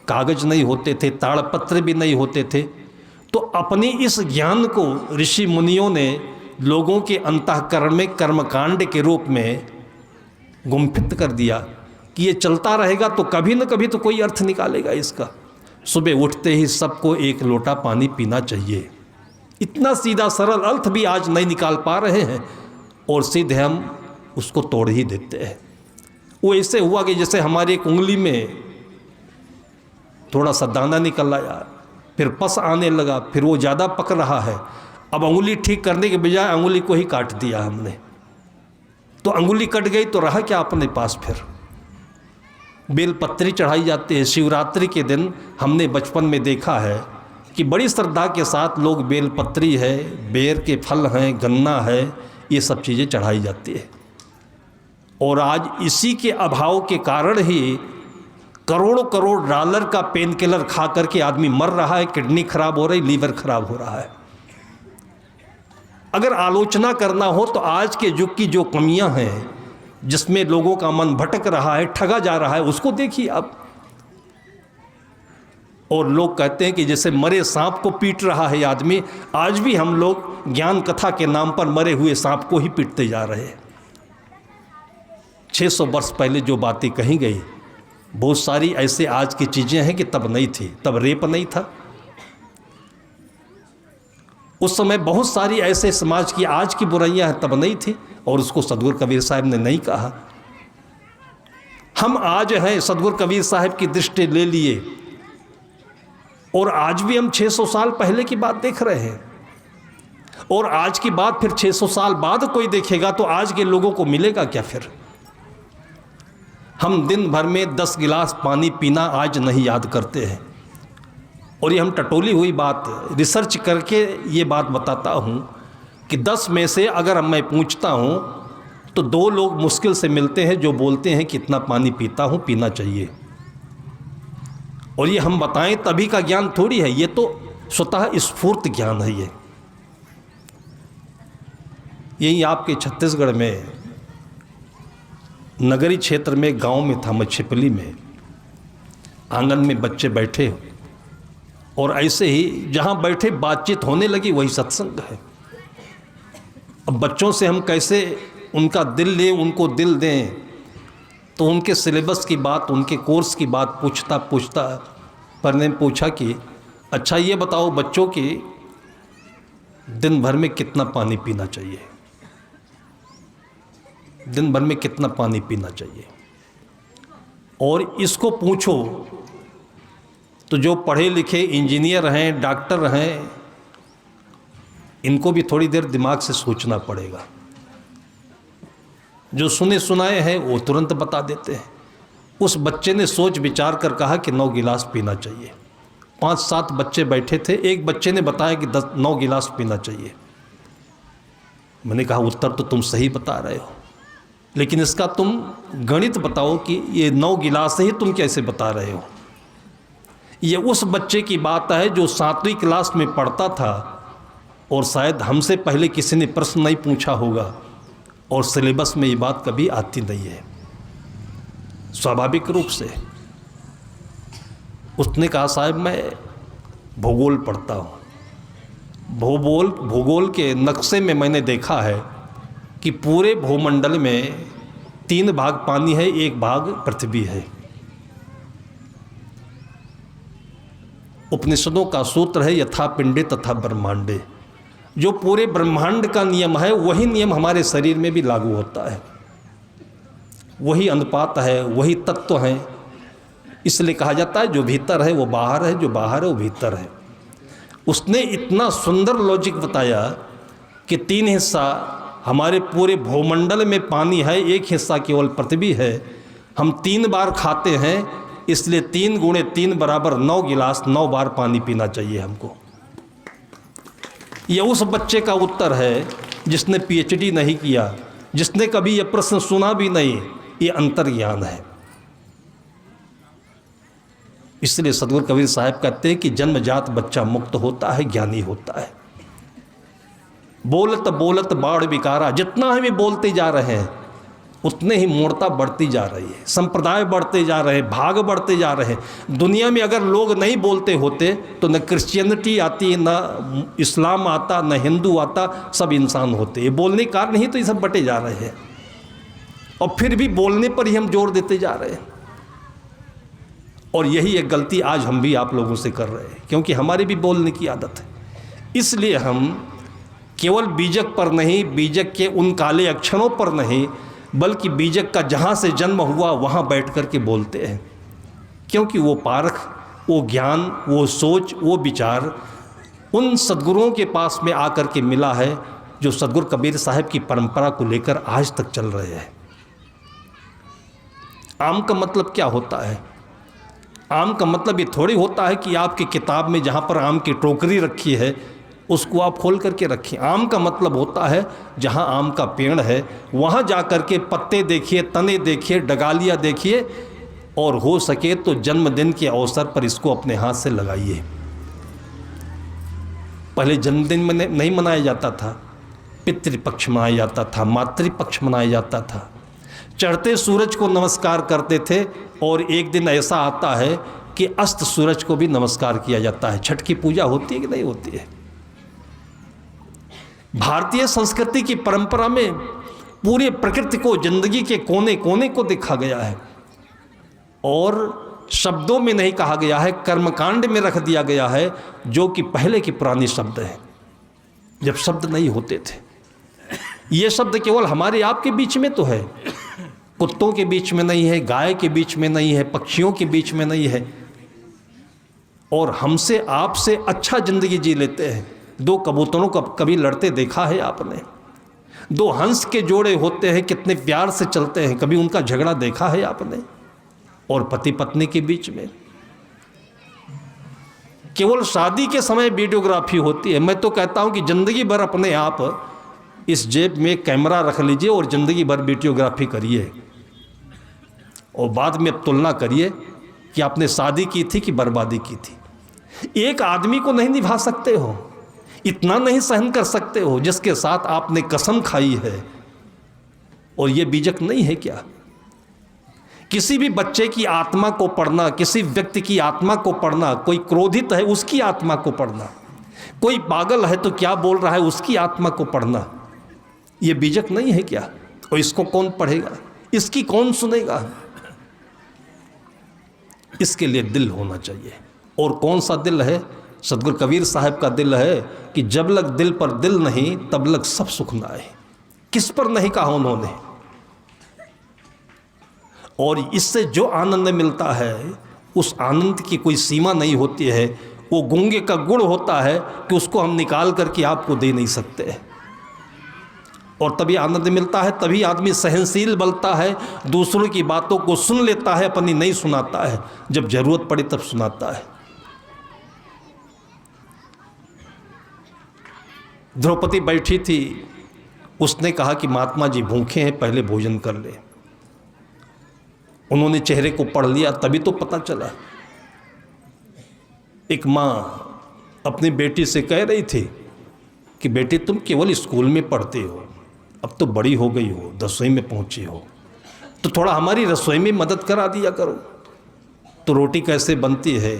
कागज नहीं होते थे, ताड़पत्र भी नहीं होते थे, तो अपनी इस ज्ञान को ऋषि मुनियों ने लोगों के अंतःकरण में कर्मकांड के रूप में गुम्फित कर दिया कि ये चलता रहेगा तो कभी न कभी तो कोई अर्थ निकालेगा इसका। सुबह उठते ही सबको 1 लोटा पानी पीना चाहिए। इतना सीधा सरल अर्थ भी आज नहीं निकाल पा रहे हैं और सीधे हम उसको तोड़ ही देते हैं। वो ऐसे हुआ कि जैसे हमारी एक उंगली में थोड़ा सा दाना निकल आया, फिर पस आने लगा, फिर वो ज़्यादा पक रहा है। अब अंगुली ठीक करने के बजाय अंगुली को ही काट दिया हमने, तो अंगुली कट गई तो रहा क्या अपने पास? फिर बेलपत्री चढ़ाई जाती है। शिवरात्रि के दिन हमने बचपन में देखा है कि बड़ी श्रद्धा के साथ लोग बेलपत्री है, बेर के फल हैं, गन्ना है, ये सब चीज़ें चढ़ाई जाती है। और आज इसी के अभाव के कारण ही करोड़ों करोड़ डॉलर का पेन किलर खा करके आदमी मर रहा है, किडनी खराब हो रही, लीवर खराब हो रहा है। अगर आलोचना करना हो तो आज के युग की जो कमियां हैं, जिसमें लोगों का मन भटक रहा है, ठगा जा रहा है, उसको देखिए आप। और लोग कहते हैं कि जैसे मरे सांप को पीट रहा है आदमी, आज भी हम लोग ज्ञान कथा के नाम पर मरे हुए सांप को ही पीटते जा रहे हैं। 600 वर्ष पहले जो बातें कही गई, बहुत सारी ऐसे आज की चीज़ें हैं कि तब नहीं थी। तब रेप नहीं था, उस समय बहुत सारी ऐसे समाज की आज की बुराइयां हैं, तब नहीं थी, और उसको सदगुरु कबीर साहब ने नहीं कहा। हम आज हैं, सदगुरु कबीर साहब की दृष्टि ले लिए, और आज भी हम 600 साल पहले की बात देख रहे हैं, और आज की बात फिर 600 साल बाद कोई देखेगा तो आज के लोगों को मिलेगा क्या फिर? हम दिन भर में 10 गिलास पानी पीना आज नहीं याद करते हैं। और ये हम टटोली हुई बात रिसर्च करके ये बात बताता हूँ कि 10 में से अगर मैं पूछता हूँ तो 2 लोग मुश्किल से मिलते हैं जो बोलते हैं कि इतना पानी पीता हूँ, पीना चाहिए। और ये हम बताएं तभी का ज्ञान थोड़ी है, ये तो स्वतः स्फूर्त ज्ञान है। यही आपके छत्तीसगढ़ में नगरी क्षेत्र में गांव में था, मैं छिपली में, आंगन में बच्चे बैठे और ऐसे ही जहां बैठे बातचीत होने लगी, वही सत्संग है। अब बच्चों से हम कैसे उनका दिल लें, उनको दिल दें? तो उनके सिलेबस की बात, उनके कोर्स की बात पूछता पूछता पर ने पूछा कि अच्छा ये बताओ बच्चों कि दिन भर में कितना पानी पीना चाहिए? दिन भर में कितना पानी पीना चाहिए? और इसको पूछो तो जो पढ़े लिखे इंजीनियर हैं, डॉक्टर हैं, इनको भी थोड़ी देर दिमाग से सोचना पड़ेगा। जो सुने सुनाए हैं वो तुरंत बता देते हैं। उस बच्चे ने सोच विचार कर कहा कि 9 गिलास पीना चाहिए। 5-7 बच्चे बैठे थे, एक बच्चे ने बताया कि 9 गिलास पीना चाहिए। मैंने कहा उत्तर तो तुम सही बता रहे हो, लेकिन इसका तुम गणित बताओ कि ये 9 गिलास ही तुम कैसे बता रहे हो? ये उस बच्चे की बात है जो 7वीं क्लास में पढ़ता था और शायद हमसे पहले किसी ने प्रश्न नहीं पूछा होगा और सिलेबस में ये बात कभी आती नहीं है। स्वाभाविक रूप से उसने कहा साहब मैं भूगोल पढ़ता हूँ। भूगोल के नक्शे में मैंने देखा है कि पूरे भूमंडल में 3 भाग पानी है, 1 भाग पृथ्वी है। उपनिषदों का सूत्र है यथा पिंडे तथा ब्रह्मांडे। जो पूरे ब्रह्मांड का नियम है वही नियम हमारे शरीर में भी लागू होता है। वही अनुपात है, वही तत्व हैं। इसलिए कहा जाता है जो भीतर है वो बाहर है, जो बाहर है वो भीतर है। उसने इतना सुंदर लॉजिक बताया कि 3 हिस्सा हमारे पूरे भूमंडल में पानी है, 1 हिस्सा केवल पृथ्वी है। हम 3 बार खाते हैं, इसलिए 3 × 3 = 9 गिलास 9 बार पानी पीना चाहिए हमको। यह उस बच्चे का उत्तर है जिसने PhD नहीं किया, जिसने कभी यह प्रश्न सुना भी नहीं। ये अंतर्ज्ञान है। इसलिए सदगुरु कबीर साहब कहते हैं कि जन्मजात बच्चा मुक्त होता है, ज्ञानी होता है। बोलत बोलत बाढ़ विकारा, जितना हम ये बोलते जा रहे हैं उतने ही मूर्ता बढ़ती जा रही है, संप्रदाय बढ़ते जा रहे हैं, भाग बढ़ते जा रहे हैं। दुनिया में अगर लोग नहीं बोलते होते तो न क्रिश्चियनिटी आती, न इस्लाम आता, न हिंदू आता, सब इंसान होते। ये बोलने का नहीं तो ये सब बटे जा रहे हैं और फिर भी बोलने पर ही हम जोर देते जा रहे हैं। और यही एक गलती आज हम भी आप लोगों से कर रहे हैं, क्योंकि हमारी भी बोलने की आदत है। इसलिए हम केवल बीजक पर नहीं, बीजक के उन काले अक्षरों पर नहीं, बल्कि बीजक का जहाँ से जन्म हुआ वहाँ बैठ कर के बोलते हैं। क्योंकि वो पारख, वो ज्ञान, वो सोच, वो विचार उन सद्गुरुओं के पास में आकर के मिला है जो सद्गुरु कबीर साहब की परंपरा को लेकर आज तक चल रहे हैं। आम का मतलब क्या होता है? आम का मतलब ये थोड़ी होता है कि आपकी किताब में जहाँ पर आम की टोकरी रखी है उसको आप खोल करके रखिए। आम का मतलब होता है जहाँ आम का पेड़ है वहाँ जा कर के पत्ते देखिए, तने देखिए, डगालियाँ देखिए, और हो सके तो जन्मदिन के अवसर पर इसको अपने हाथ से लगाइए। पहले जन्मदिन में नहीं मनाया जाता था, पितृपक्ष मनाया जाता था, मातृपक्ष मनाया जाता था। चढ़ते सूरज को नमस्कार करते थे और एक दिन ऐसा आता है कि अस्त सूरज को भी नमस्कार किया जाता है। छठ की पूजा होती है कि नहीं होती है? भारतीय संस्कृति की परंपरा में पूरे प्रकृति को, जिंदगी के कोने कोने को देखा गया है और शब्दों में नहीं कहा गया है, कर्मकांड में रख दिया गया है, जो कि पहले की पुरानी शब्द है, जब शब्द नहीं होते थे। ये शब्द केवल हमारे आपके बीच में तो है, कुत्तों के बीच में नहीं है, गाय के बीच में नहीं है, पक्षियों के बीच में नहीं है। और हमसे आपसे अच्छा ज़िंदगी जी लेते हैं। दो कबूतरों को कभी लड़ते देखा है आपने? दो हंस के जोड़े होते हैं, कितने प्यार से चलते हैं, कभी उनका झगड़ा देखा है आपने? और पति पत्नी के बीच में केवल शादी के समय वीडियोग्राफी होती है। मैं तो कहता हूं कि ज़िंदगी भर अपने आप इस जेब में कैमरा रख लीजिए और ज़िंदगी भर वीडियोग्राफी करिए, और बाद में अब तुलना करिए कि आपने शादी की थी कि बर्बादी की थी। एक आदमी को नहीं निभा सकते हो, इतना नहीं सहन कर सकते हो जिसके साथ आपने कसम खाई है, और ये बीजक नहीं है क्या? किसी भी बच्चे की आत्मा को पढ़ना, किसी व्यक्ति की आत्मा को पढ़ना, कोई क्रोधित है उसकी आत्मा को पढ़ना, कोई पागल है तो क्या बोल रहा है उसकी आत्मा को पढ़ना, ये बीजक नहीं है क्या? और इसको कौन पढ़ेगा, इसकी कौन सुनेगा? इसके लिए दिल होना चाहिए। और कौन सा दिल है? सतगुरु कबीर साहब का दिल है कि जब लग दिल पर दिल नहीं तब लग सब सुख न आए। किस पर नहीं कहा उन्होंने। और इससे जो आनंद मिलता है उस आनंद की कोई सीमा नहीं होती है। वो गूंगे का गुण होता है कि उसको हम निकाल करके आपको दे नहीं सकते, और तभी आनंद मिलता है। तभी आदमी सहनशील बनता है, दूसरों की बातों को सुन लेता है, अपनी नहीं सुनाता है, जब जरूरत पड़े तब सुनाता है। द्रौपदी बैठी थी, उसने कहा कि महात्मा जी भूखे हैं, पहले भोजन कर ले। उन्होंने चेहरे को पढ़ लिया, तभी तो पता चला। एक माँ अपनी बेटी से कह रही थी कि बेटी तुम केवल स्कूल में पढ़ते हो, अब तो बड़ी हो गई हो, 10वीं में पहुंची हो, तो थोड़ा हमारी रसोई में मदद करा दिया करो। तो रोटी कैसे बनती है,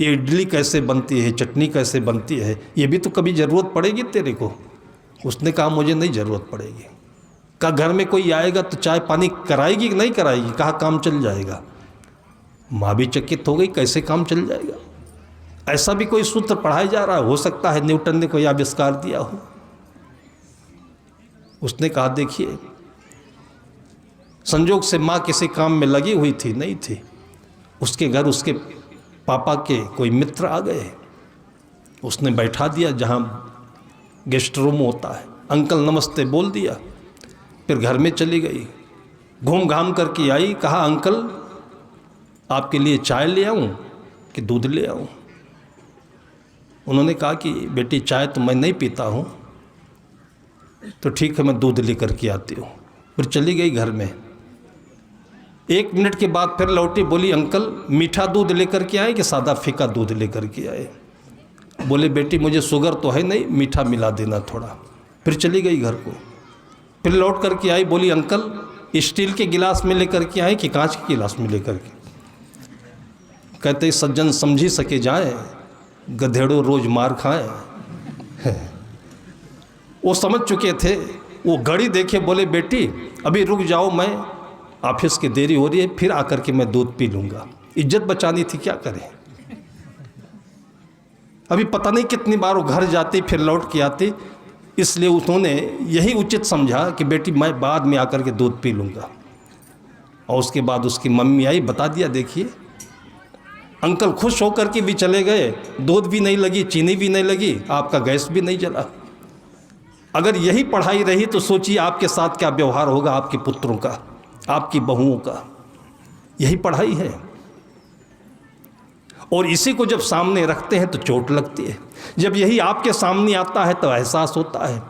ये इडली कैसे बनती है, चटनी कैसे बनती है, ये भी तो कभी ज़रूरत पड़ेगी तेरे को। उसने कहा मुझे नहीं ज़रूरत पड़ेगी। कहा घर में कोई आएगा तो चाय पानी कराएगी कि नहीं कराएगी? कहा काम चल जाएगा। माँ भी चकित हो गई, कैसे काम चल जाएगा? ऐसा भी कोई सूत्र पढ़ाया जा रहा है? हो सकता है न्यूटन ने कोई आविष्कार दिया हो। उसने कहा देखिए, संजोग से माँ किसी काम में लगी हुई थी, नहीं थी। उसके घर उसके पापा के कोई मित्र आ गए, उसने बैठा दिया जहाँ गेस्ट रूम होता है, अंकल नमस्ते बोल दिया, फिर घर में चली गई। घूम घाम करके आई, कहा अंकल आपके लिए चाय ले आऊं कि दूध ले आऊं? उन्होंने कहा कि बेटी चाय तो मैं नहीं पीता हूं, तो ठीक है मैं दूध लेकर के आती हूं। फिर चली गई घर में। 1 मिनट के बाद फिर लौटी, बोली अंकल मीठा दूध लेकर के आए कि सादा फीका दूध लेकर के आए? बोले बेटी मुझे शुगर तो है नहीं, मीठा मिला देना थोड़ा। फिर चली गई घर को। फिर लौट करके आई, बोली अंकल स्टील के गिलास में लेकर के आए कि कांच के गिलास में लेकर के? कहते सज्जन समझी सके जाए, गधेड़ों रोज मार खाए। वो समझ चुके थे। वो घड़ी देखे, बोले बेटी अभी रुक जाओ, मैं ऑफिस की देरी हो रही है, फिर आकर के मैं दूध पी लूँगा। इज्जत बचानी थी, क्या करें। अभी पता नहीं कितनी बार वो घर जाती फिर लौट के आती, इसलिए उन्होंने यही उचित समझा कि बेटी मैं बाद में आकर के दूध पी लूँगा। और उसके बाद उसकी मम्मी आई, बता दिया देखिए। अंकल खुश होकर के भी चले गए, दूध भी नहीं लगी, चीनी भी नहीं लगी, आपका गैस भी नहीं जला। अगर यही पढ़ाई रही तो सोचिए आपके साथ क्या व्यवहार होगा, आपके पुत्रों का, आपकी बहुओं का। यही पढ़ाई है। और इसी को जब सामने रखते हैं तो चोट लगती है। जब यही आपके सामने आता है तो एहसास होता है।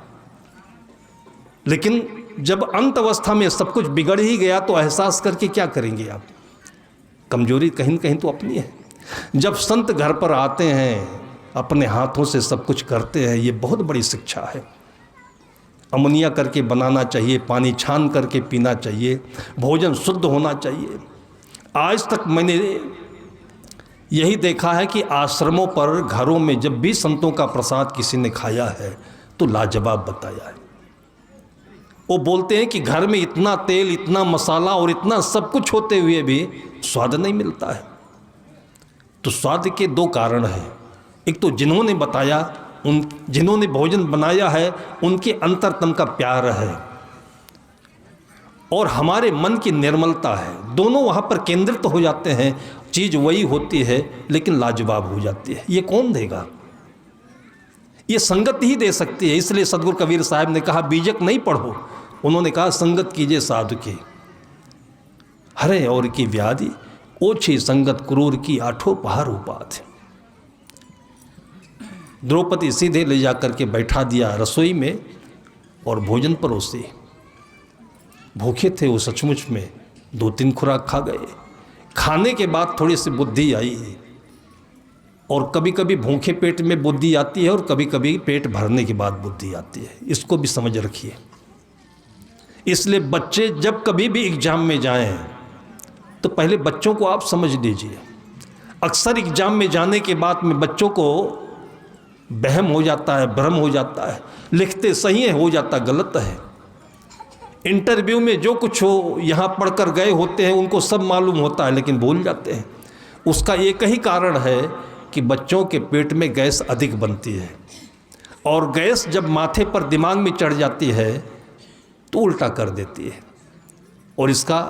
लेकिन जब अंत अवस्था में सब कुछ बिगड़ ही गया तो एहसास करके क्या करेंगे आप? कमजोरी कहीं न कहीं तो अपनी है। जब संत घर पर आते हैं, अपने हाथों से सब कुछ करते हैं, ये बहुत बड़ी शिक्षा है। अमनिया करके बनाना चाहिए, पानी छान करके पीना चाहिए, भोजन शुद्ध होना चाहिए। आज तक मैंने यही देखा है कि आश्रमों पर, घरों में जब भी संतों का प्रसाद किसी ने खाया है तो लाजवाब बताया है। वो बोलते हैं कि घर में इतना तेल, इतना मसाला और इतना सब कुछ होते हुए भी स्वाद नहीं मिलता है। तो स्वाद के 2 कारण हैं। एक तो जिन्होंने बताया, जिन्होंने भोजन बनाया है, उनके अंतरतम का प्यार है। और हमारे मन की निर्मलता है, दोनों वहाँ पर केंद्रित हो जाते हैं। चीज़ वही होती है लेकिन लाजवाब हो जाती है। ये कौन देगा? ये संगत ही दे सकती है। इसलिए सदगुरु कबीर साहब ने कहा बीजक नहीं पढ़ो, उन्होंने कहा संगत कीजिए साधु की। हरे और की व्याधि ओछी संगत क्रूर की आठों पहाड़ उपाधि। द्रौपदी सीधे ले जाकर के बैठा दिया रसोई में और भोजन परोसे। भूखे थे वो सचमुच में, 2-3 खुराक खा गए। खाने के बाद थोड़ी सी बुद्धि आई, और कभी कभी भूखे पेट में बुद्धि आती है और कभी कभी पेट भरने के बाद बुद्धि आती है। इसको भी समझ रखिए। इसलिए बच्चे जब कभी भी एग्जाम में जाएं तो पहले बच्चों को आप समझ लीजिए। अक्सर एग्जाम में जाने के बाद में बच्चों को बहम हो जाता है, भ्रम हो जाता है, लिखते सही है हो जाता गलत है। इंटरव्यू में जो कुछ हो यहाँ पढ़कर गए होते हैं उनको सब मालूम होता है लेकिन भूल जाते हैं। उसका एक ही कारण है कि बच्चों के पेट में गैस अधिक बनती है, और गैस जब माथे पर दिमाग में चढ़ जाती है तो उल्टा कर देती है। और इसका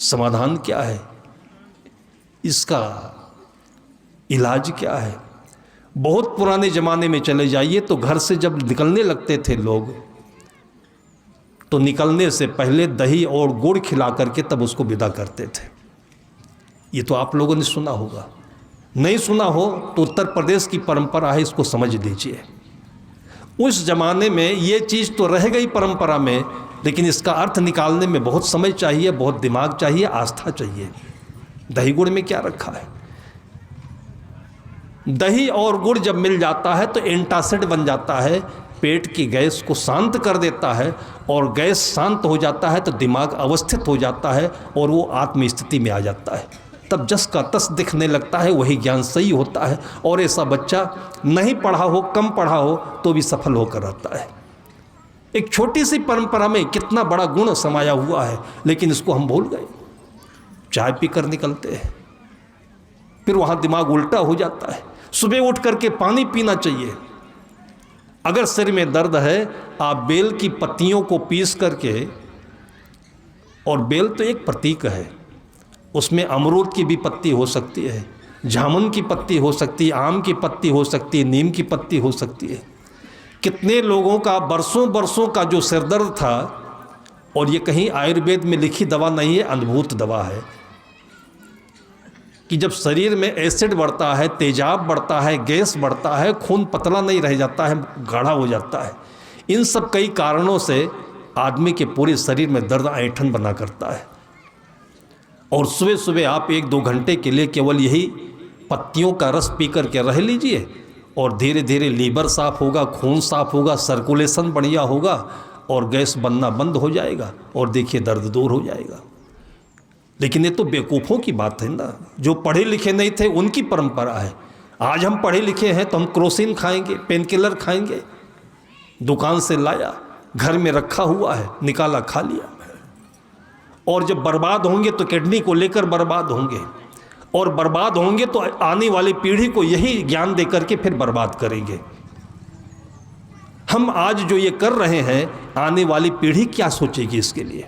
समाधान क्या है, इसका इलाज क्या है? बहुत पुराने ज़माने में चले जाइए तो घर से जब निकलने लगते थे लोग तो निकलने से पहले दही और गुड़ खिला करके तब उसको विदा करते थे। ये तो आप लोगों ने सुना होगा, नहीं सुना हो तो उत्तर प्रदेश की परंपरा है, इसको समझ लीजिए। उस ज़माने में ये चीज़ तो रह गई परंपरा में, लेकिन इसका अर्थ निकालने में बहुत समय चाहिए, बहुत दिमाग चाहिए, आस्था चाहिए। दही गुड़ में क्या रखा है? दही और गुड़ जब मिल जाता है तो एंटासिड बन जाता है, पेट की गैस को शांत कर देता है, और गैस शांत हो जाता है तो दिमाग अवस्थित हो जाता है और वो आत्म स्थिति में आ जाता है। तब जस का तस दिखने लगता है, वही ज्ञान सही होता है। और ऐसा बच्चा नहीं पढ़ा हो, कम पढ़ा हो तो भी सफल होकर रहता है। एक छोटी सी परंपरा में कितना बड़ा गुण समाया हुआ है, लेकिन इसको हम भूल गए। चाय पीकर निकलते हैं, फिर वहाँ दिमाग उल्टा हो जाता है। सुबह उठ करके पानी पीना चाहिए। अगर सिर में दर्द है, आप बेल की पत्तियों को पीस करके, और बेल तो एक प्रतीक है, उसमें अमरूद की भी पत्ती हो सकती है, जामुन की पत्ती हो सकती है, आम की पत्ती हो सकती है, नीम की पत्ती हो सकती है। कितने लोगों का बरसों बरसों का जो सिरदर्द था, और ये कहीं आयुर्वेद में लिखी दवा नहीं है, अद्भुत दवा है, कि जब शरीर में एसिड बढ़ता है, तेजाब बढ़ता है, गैस बढ़ता है, खून पतला नहीं रह जाता है, गाढ़ा हो जाता है। इन सब कई कारणों से आदमी के पूरे शरीर में दर्द ऐंठन बना करता है। और सुबह सुबह आप 1-2 घंटे के लिए केवल यही पत्तियों का रस पी करके रह लीजिए, और धीरे धीरे लीवर साफ होगा, खून साफ होगा, सर्कुलेशन बढ़िया होगा, और गैस बनना बंद हो जाएगा, और देखिए दर्द दूर हो जाएगा। लेकिन ये तो बेवकूफ़ों की बात है ना, जो पढ़े लिखे नहीं थे उनकी परंपरा है। आज हम पढ़े लिखे हैं तो हम क्रोसिन खाएंगे, पेन किलर खाएंगे, दुकान से लाया, घर में रखा हुआ है, निकाला खा लिया। और जब बर्बाद होंगे तो किडनी को लेकर बर्बाद होंगे, और बर्बाद होंगे तो आने वाली पीढ़ी को यही ज्ञान दे करके फिर बर्बाद करेंगे। हम आज जो ये कर रहे हैं, आने वाली पीढ़ी क्या सोचेगी इसके लिए?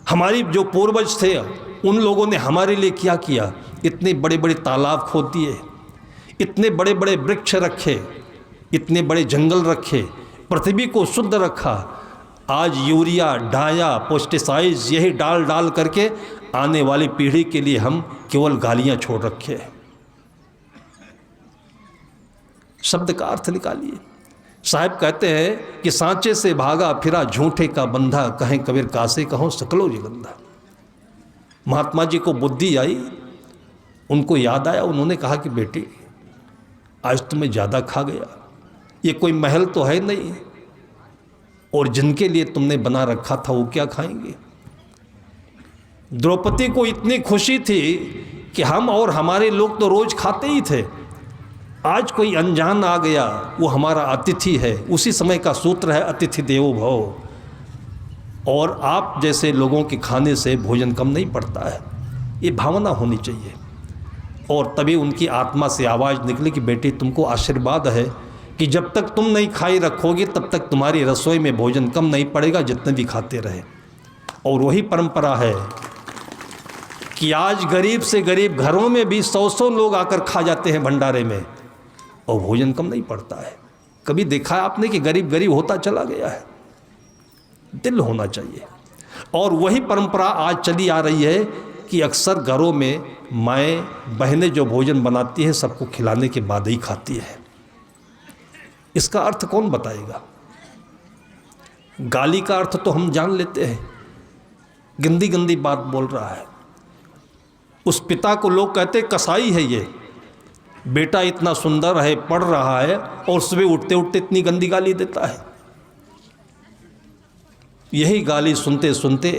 हमारी जो पूर्वज थे उन लोगों ने हमारे लिए क्या किया? इतने बड़े बड़े तालाब खोद दिए, इतने बड़े बड़े वृक्ष रखे, इतने बड़े जंगल रखे, पृथ्वी को शुद्ध रखा। आज यूरिया, डाया, पेस्टिसाइड्स यही डाल डाल करके आने वाली पीढ़ी के लिए हम केवल गालियां छोड़ रखे हैं। शब्द का अर्थ निकालिए। साहब कहते हैं कि सांचे से भागा फिरा झूठे का बंधा, कहें कबीर कासे कहो सकलो जगंधा। महात्मा जी को बुद्धि आई, उनको याद आया, उन्होंने कहा कि बेटी आज तुम्हें ज़्यादा खा गया, ये कोई महल तो है नहीं, और जिनके लिए तुमने बना रखा था वो क्या खाएंगे? द्रौपदी को इतनी खुशी थी कि हम और हमारे लोग तो रोज खाते ही थे, आज कोई अनजान आ गया, वो हमारा अतिथि है। उसी समय का सूत्र है अतिथि देवो भव। और आप जैसे लोगों के खाने से भोजन कम नहीं पड़ता है, ये भावना होनी चाहिए। और तभी उनकी आत्मा से आवाज़ निकली कि बेटी तुमको आशीर्वाद है कि जब तक तुम नहीं खाई रखोगे तब तक तुम्हारी रसोई में भोजन कम नहीं पड़ेगा, जितने भी खाते रहे। और वही परंपरा है कि आज गरीब से गरीब घरों में भी 100-100 लोग आकर खा जाते हैं भंडारे में और भोजन कम नहीं पड़ता है। कभी देखा है आपने कि गरीब गरीब होता चला गया है? दिल होना चाहिए। और वही परंपरा आज चली आ रही है कि अक्सर घरों में माएँ बहनें जो भोजन बनाती हैं सबको खिलाने के बाद ही खाती है। इसका अर्थ कौन बताएगा? गाली का अर्थ तो हम जान लेते हैं, गंदी गंदी बात बोल रहा है। उस पिता को लोग कहते कसाई है ये, बेटा इतना सुंदर है, पढ़ रहा है और सुबह उठते उठते इतनी गंदी गाली देता है। यही गाली सुनते सुनते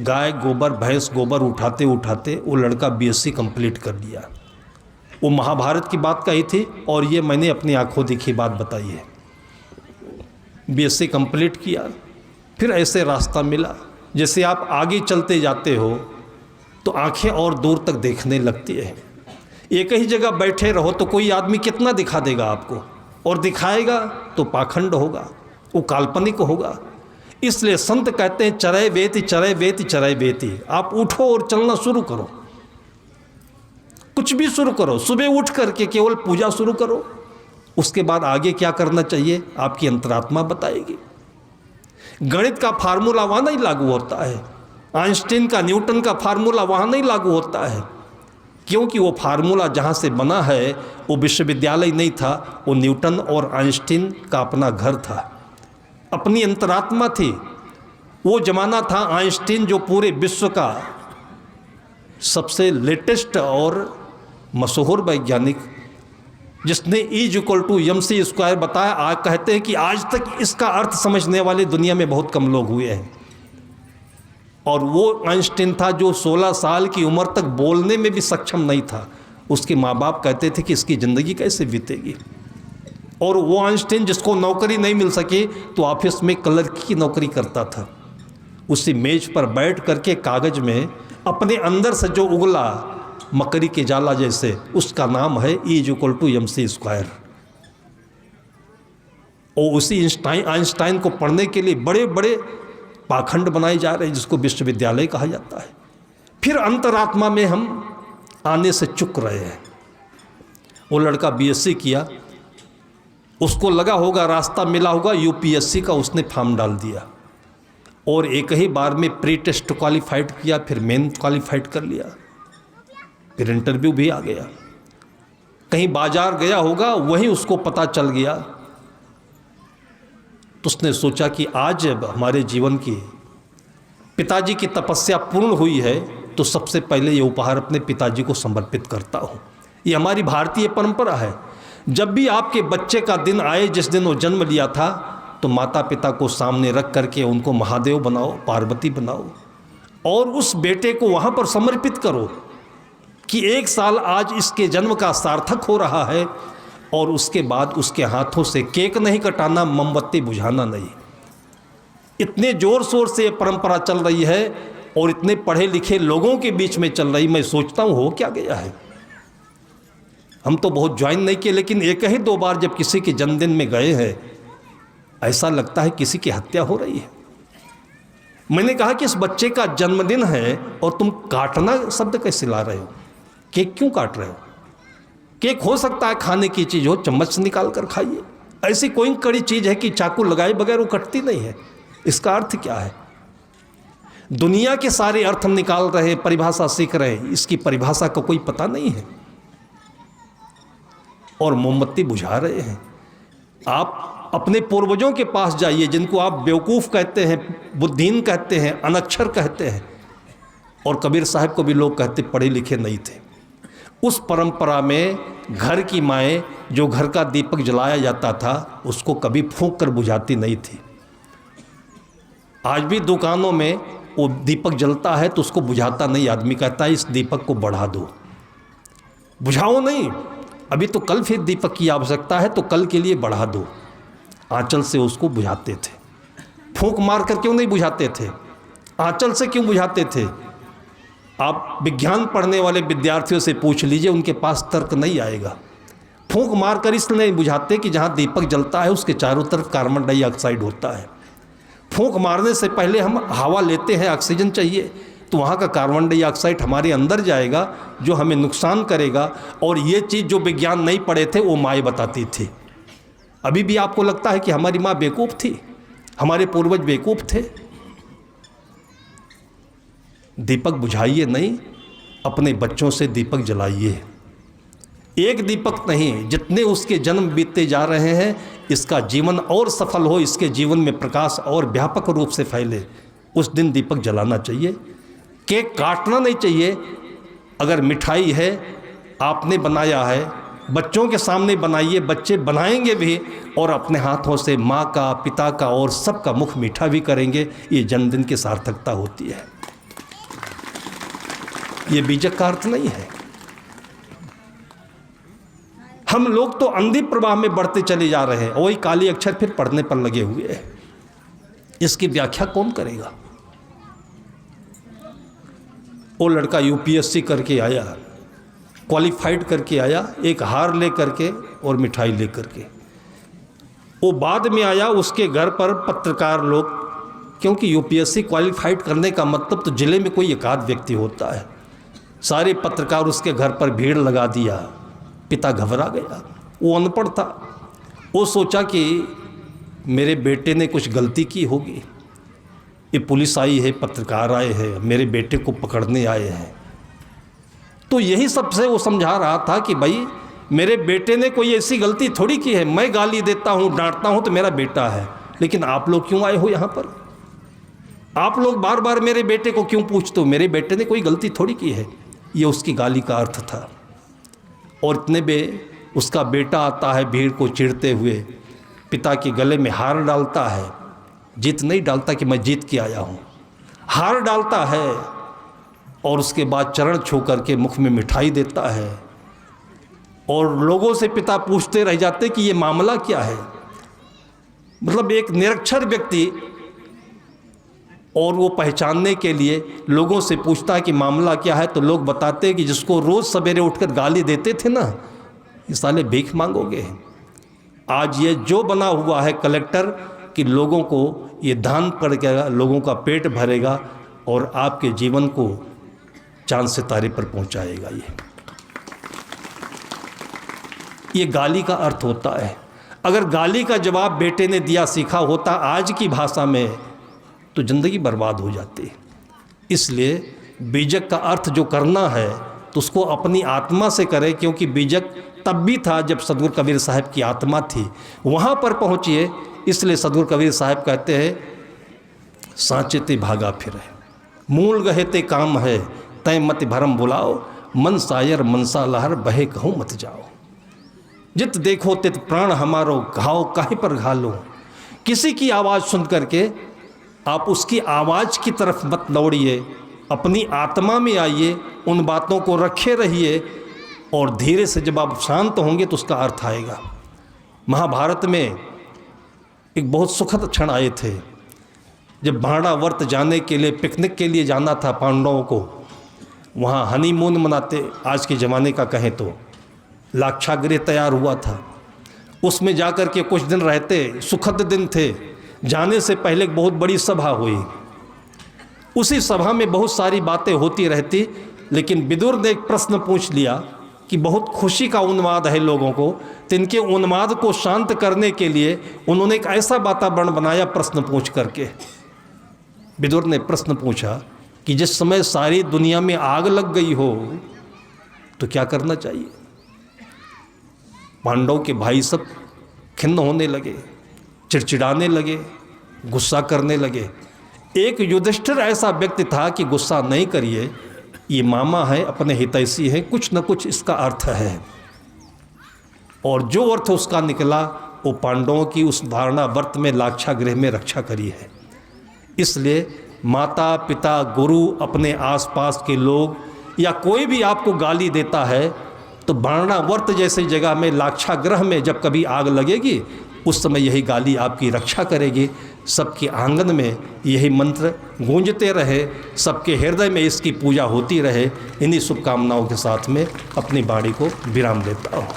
गाय गोबर भैंस गोबर उठाते उठाते वो लड़का बीएससी कंप्लीट कर लिया। वो महाभारत की बात कही थी और ये मैंने अपनी आंखों देखी बात बताई है। बीएससी कंप्लीट किया, फिर ऐसे रास्ता मिला जैसे आप आगे चलते जाते हो तो आंखें और दूर तक देखने लगती है। एक ही जगह बैठे रहो तो कोई आदमी कितना दिखा देगा आपको, और दिखाएगा तो पाखंड होगा, वो काल्पनिक होगा। इसलिए संत कहते हैं चरय बेति चरय बेति चरय बेति। आप उठो और चलना शुरू करो, कुछ भी शुरू करो। सुबह उठ करके केवल पूजा शुरू करो, उसके बाद आगे क्या करना चाहिए आपकी अंतरात्मा बताएगी। गणित का फार्मूला वहाँ नहीं लागू होता है, आइंस्टीन का न्यूटन का फार्मूला वहाँ नहीं लागू होता है, क्योंकि वो फार्मूला जहाँ से बना है वो विश्वविद्यालय नहीं था, वो न्यूटन और आइंस्टीन का अपना घर था, अपनी अंतरात्मा थी। वो जमाना था आइंस्टीन जो पूरे विश्व का सबसे लेटेस्ट और मशहूर वैज्ञानिक, जिसने E=mc² बताया। आज कहते हैं कि आज तक इसका अर्थ समझने वाले दुनिया में बहुत कम लोग हुए हैं। और वो आइंस्टीन था जो 16 साल की उम्र तक बोलने में भी सक्षम नहीं था। उसके माँ बाप कहते थे कि इसकी ज़िंदगी कैसे बीतेगी। और वो आइंस्टीन जिसको नौकरी नहीं मिल सकी तो ऑफिस में क्लर्क की नौकरी करता था। उसी मेज पर बैठ करके कागज़ में अपने अंदर से जो उगला मकड़ी के जाला जैसे, उसका नाम है E=mc²। और उसी आइंस्टाइन को पढ़ने के लिए बड़े बड़े पाखंड बनाए जा रहे हैं जिसको विश्वविद्यालय कहा जाता है। फिर अंतरात्मा में हम आने से चुक रहे हैं। वो लड़का बीएससी किया, उसको लगा होगा रास्ता मिला होगा यूपीएससी का, उसने फॉर्म डाल दिया और एक ही बार में प्री टेस्ट क्वालिफाइड किया, फिर मेन क्वालिफाइड कर लिया, फिर इंटरव्यू भी आ गया। कहीं बाजार गया होगा, वहीं उसको पता चल गया तो उसने सोचा कि आज जब हमारे जीवन की पिताजी की तपस्या पूर्ण हुई है तो सबसे पहले ये उपहार अपने पिताजी को समर्पित करता हूँ। ये हमारी भारतीय परंपरा है। जब भी आपके बच्चे का दिन आए, जिस दिन वो जन्म लिया था, तो माता पिता को सामने रख करके उनको महादेव बनाओ, पार्वती बनाओ और उस बेटे को वहाँ पर समर्पित करो कि 1 साल आज इसके जन्म का सार्थक हो रहा है। और उसके बाद उसके हाथों से केक नहीं कटाना, मोमबत्ती बुझाना नहीं। इतने ज़ोर शोर से ये परंपरा चल रही है और इतने पढ़े लिखे लोगों के बीच में चल रही। मैं सोचता हूँ हो क्या गया है। हम तो बहुत ज्वाइन नहीं किए, लेकिन 1 ही 2 बार जब किसी के जन्मदिन में गए हैं, ऐसा लगता है किसी की हत्या हो रही है। मैंने कहा कि इस बच्चे का जन्मदिन है और तुम काटना शब्द कैसे ला रहे हो? केक क्यों काट रहे हो? केक हो सकता है खाने की चीज़ हो, चम्मच से निकाल कर खाइए। ऐसी कोई कड़ी चीज़ है कि चाकू लगाए बगैर वो कटती नहीं है। इसका अर्थ क्या है? दुनिया के सारे अर्थ हम निकाल रहे हैं, परिभाषा सीख रहे हैं, इसकी परिभाषा का कोई पता नहीं है और मोमबत्ती बुझा रहे हैं। आप अपने पूर्वजों के पास जाइए जिनको आप बेवकूफ़ कहते हैं, बुद्धिहीन कहते हैं, अनक्षर कहते हैं, और कबीर साहब को भी लोग कहते पढ़े लिखे नहीं थे। उस परंपरा में घर की माएँ जो घर का दीपक जलाया जाता था उसको कभी फूंक कर बुझाती नहीं थी। आज भी दुकानों में वो दीपक जलता है तो उसको बुझाता नहीं, आदमी कहता है इस दीपक को बढ़ा दो। बुझाओ नहीं, अभी तो कल फिर दीपक की आवश्यकता है तो कल के लिए बढ़ा दो। आंचल से उसको बुझाते थे, फूंक मार कर क्यों नहीं बुझाते थे? आंचल से क्यों बुझाते थे? आप विज्ञान पढ़ने वाले विद्यार्थियों से पूछ लीजिए, उनके पास तर्क नहीं आएगा। फूंक मारकर इसलिए नहीं बुझाते कि जहाँ दीपक जलता है उसके चारों तरफ कार्बन डाइऑक्साइड होता है। फूंक मारने से पहले हम हवा लेते हैं, ऑक्सीजन चाहिए, तो वहाँ का कार्बन डाइऑक्साइड हमारे अंदर जाएगा जो हमें नुकसान करेगा। और ये चीज़ जो विज्ञान नहीं पढ़े थे वो माएँ बताती थी। अभी भी आपको लगता है कि हमारी माँ बेवकूफ़ थी, हमारे पूर्वज बेवकूफ़ थे? दीपक बुझाइए नहीं, अपने बच्चों से दीपक जलाइए। एक दीपक नहीं, जितने उसके जन्म बीतते जा रहे हैं, इसका जीवन और सफल हो, इसके जीवन में प्रकाश और व्यापक रूप से फैले, उस दिन दीपक जलाना चाहिए। केक काटना नहीं चाहिए। अगर मिठाई है, आपने बनाया है, बच्चों के सामने बनाइए, बच्चे बनाएंगे भी और अपने हाथों से माँ का, पिता का और सबका मुख मीठा भी करेंगे। ये जन्मदिन की सार्थकता होती है। ये बीजक का अर्थ नहीं है। हम लोग तो अंधी प्रवाह में बढ़ते चले जा रहे हैं, वही काली अक्षर फिर पढ़ने पर लगे हुए हैं। इसकी व्याख्या कौन करेगा? वो लड़का यूपीएससी करके आया, क्वालिफाइड करके आया, एक हार ले करके और मिठाई ले करके। वो बाद में आया, उसके घर पर पत्रकार लोग, क्योंकि यूपीएससी क्वालिफाइड करने का मतलब तो जिले में कोई एक आध व्यक्ति होता है, सारे पत्रकार उसके घर पर भीड़ लगा दिया। पिता घबरा गया, वो अनपढ़ था, वो सोचा कि मेरे बेटे ने कुछ गलती की होगी, ये पुलिस आई है, पत्रकार आए हैं, मेरे बेटे को पकड़ने आए हैं। तो यही सबसे वो समझा रहा था कि भाई मेरे बेटे ने कोई ऐसी गलती थोड़ी की है, मैं गाली देता हूँ, डांटता हूँ तो मेरा बेटा है, लेकिन आप लोग क्यों आए हो यहाँ पर? आप लोग बार बार मेरे बेटे को क्यों पूछते हो? मेरे बेटे ने कोई गलती थोड़ी की है। ये उसकी गाली का अर्थ था। और इतने में उसका बेटा आता है भीड़ को चिढ़ते हुए, पिता के गले में हार डालता है, जीत नहीं डालता कि मैं जीत के आया हूँ, हार डालता है और उसके बाद चरण छू करके मुख में मिठाई देता है। और लोगों से पिता पूछते रह जाते कि ये मामला क्या है। मतलब एक निरक्षर व्यक्ति, और वो पहचानने के लिए लोगों से पूछता है कि मामला क्या है, तो लोग बताते हैं कि जिसको रोज़ सवेरे उठकर गाली देते थे ना, ये साले भीख मांगोगे। आज ये जो बना हुआ है कलेक्टर कि लोगों को ये दान पड़ गया, लोगों का पेट भरेगा और आपके जीवन को चांद सितारे पर पहुंचाएगा। ये गाली का अर्थ होता है। अगर गाली का जवाब बेटे ने दिया सीखा होता आज की भाषा में, तो ज़िंदगी बर्बाद हो जाती। इसलिए बीजक का अर्थ जो करना है तो उसको अपनी आत्मा से करें, क्योंकि बीजक तब भी था जब सदगुरु कबीर साहब की आत्मा थी, वहाँ पर पहुँचिए। इसलिए सदगुरु कबीर साहब कहते हैं, सांचे ते भागा फिरे, मूल गहे ते काम है, तय मत भरम बुलाओ, मन सायर मनसा लहर बहे कहूँ मत जाओ। जित देखो तित प्राण हमारो, घाव काहे पर घालो। किसी की आवाज़ सुन करके आप उसकी आवाज़ की तरफ मत दौड़िए, अपनी आत्मा में आइए, उन बातों को रखे रहिए और धीरे से जब आप शांत होंगे तो उसका अर्थ आएगा। महाभारत में एक बहुत सुखद क्षण आए थे, जब भांडावर्त जाने के लिए, पिकनिक के लिए जाना था पांडवों को। वहाँ हनीमून मनाते, आज के ज़माने का कहें तो लाक्षागृह तैयार हुआ था, उसमें जाकर के कुछ दिन रहते, सुखद दिन थे। जाने से पहले एक बहुत बड़ी सभा हुई, उसी सभा में बहुत सारी बातें होती रहती, लेकिन विदुर ने एक प्रश्न पूछ लिया कि बहुत खुशी का उन्माद है लोगों को, तो इनके उन्माद को शांत करने के लिए उन्होंने एक ऐसा वातावरण बनाया प्रश्न पूछ करके। विदुर ने प्रश्न पूछा कि जिस समय सारी दुनिया में आग लग गई हो तो क्या करना चाहिए? पांडव के भाई सब खिन्न होने लगे, चिड़चिड़ाने लगे, गुस्सा करने लगे। एक युधिष्ठिर ऐसा व्यक्ति था कि गुस्सा नहीं करिए, ये मामा है, अपने हितैषी है, कुछ न कुछ इसका अर्थ है। और जो अर्थ उसका निकला वो पांडवों की उस धारणा व्रत में लाक्षागृह में रक्षा करी है। इसलिए माता पिता गुरु, अपने आसपास के लोग या कोई भी आपको गाली देता है तो बारणावर्त जैसी जगह में, लाक्षागृह में जब कभी आग लगेगी उस समय यही गाली आपकी रक्षा करेगी। सबके आंगन में यही मंत्र गूंजते रहे, सबके हृदय में इसकी पूजा होती रहे। इन्हीं शुभकामनाओं के साथ में अपनी वाणी को विराम देता हूँ।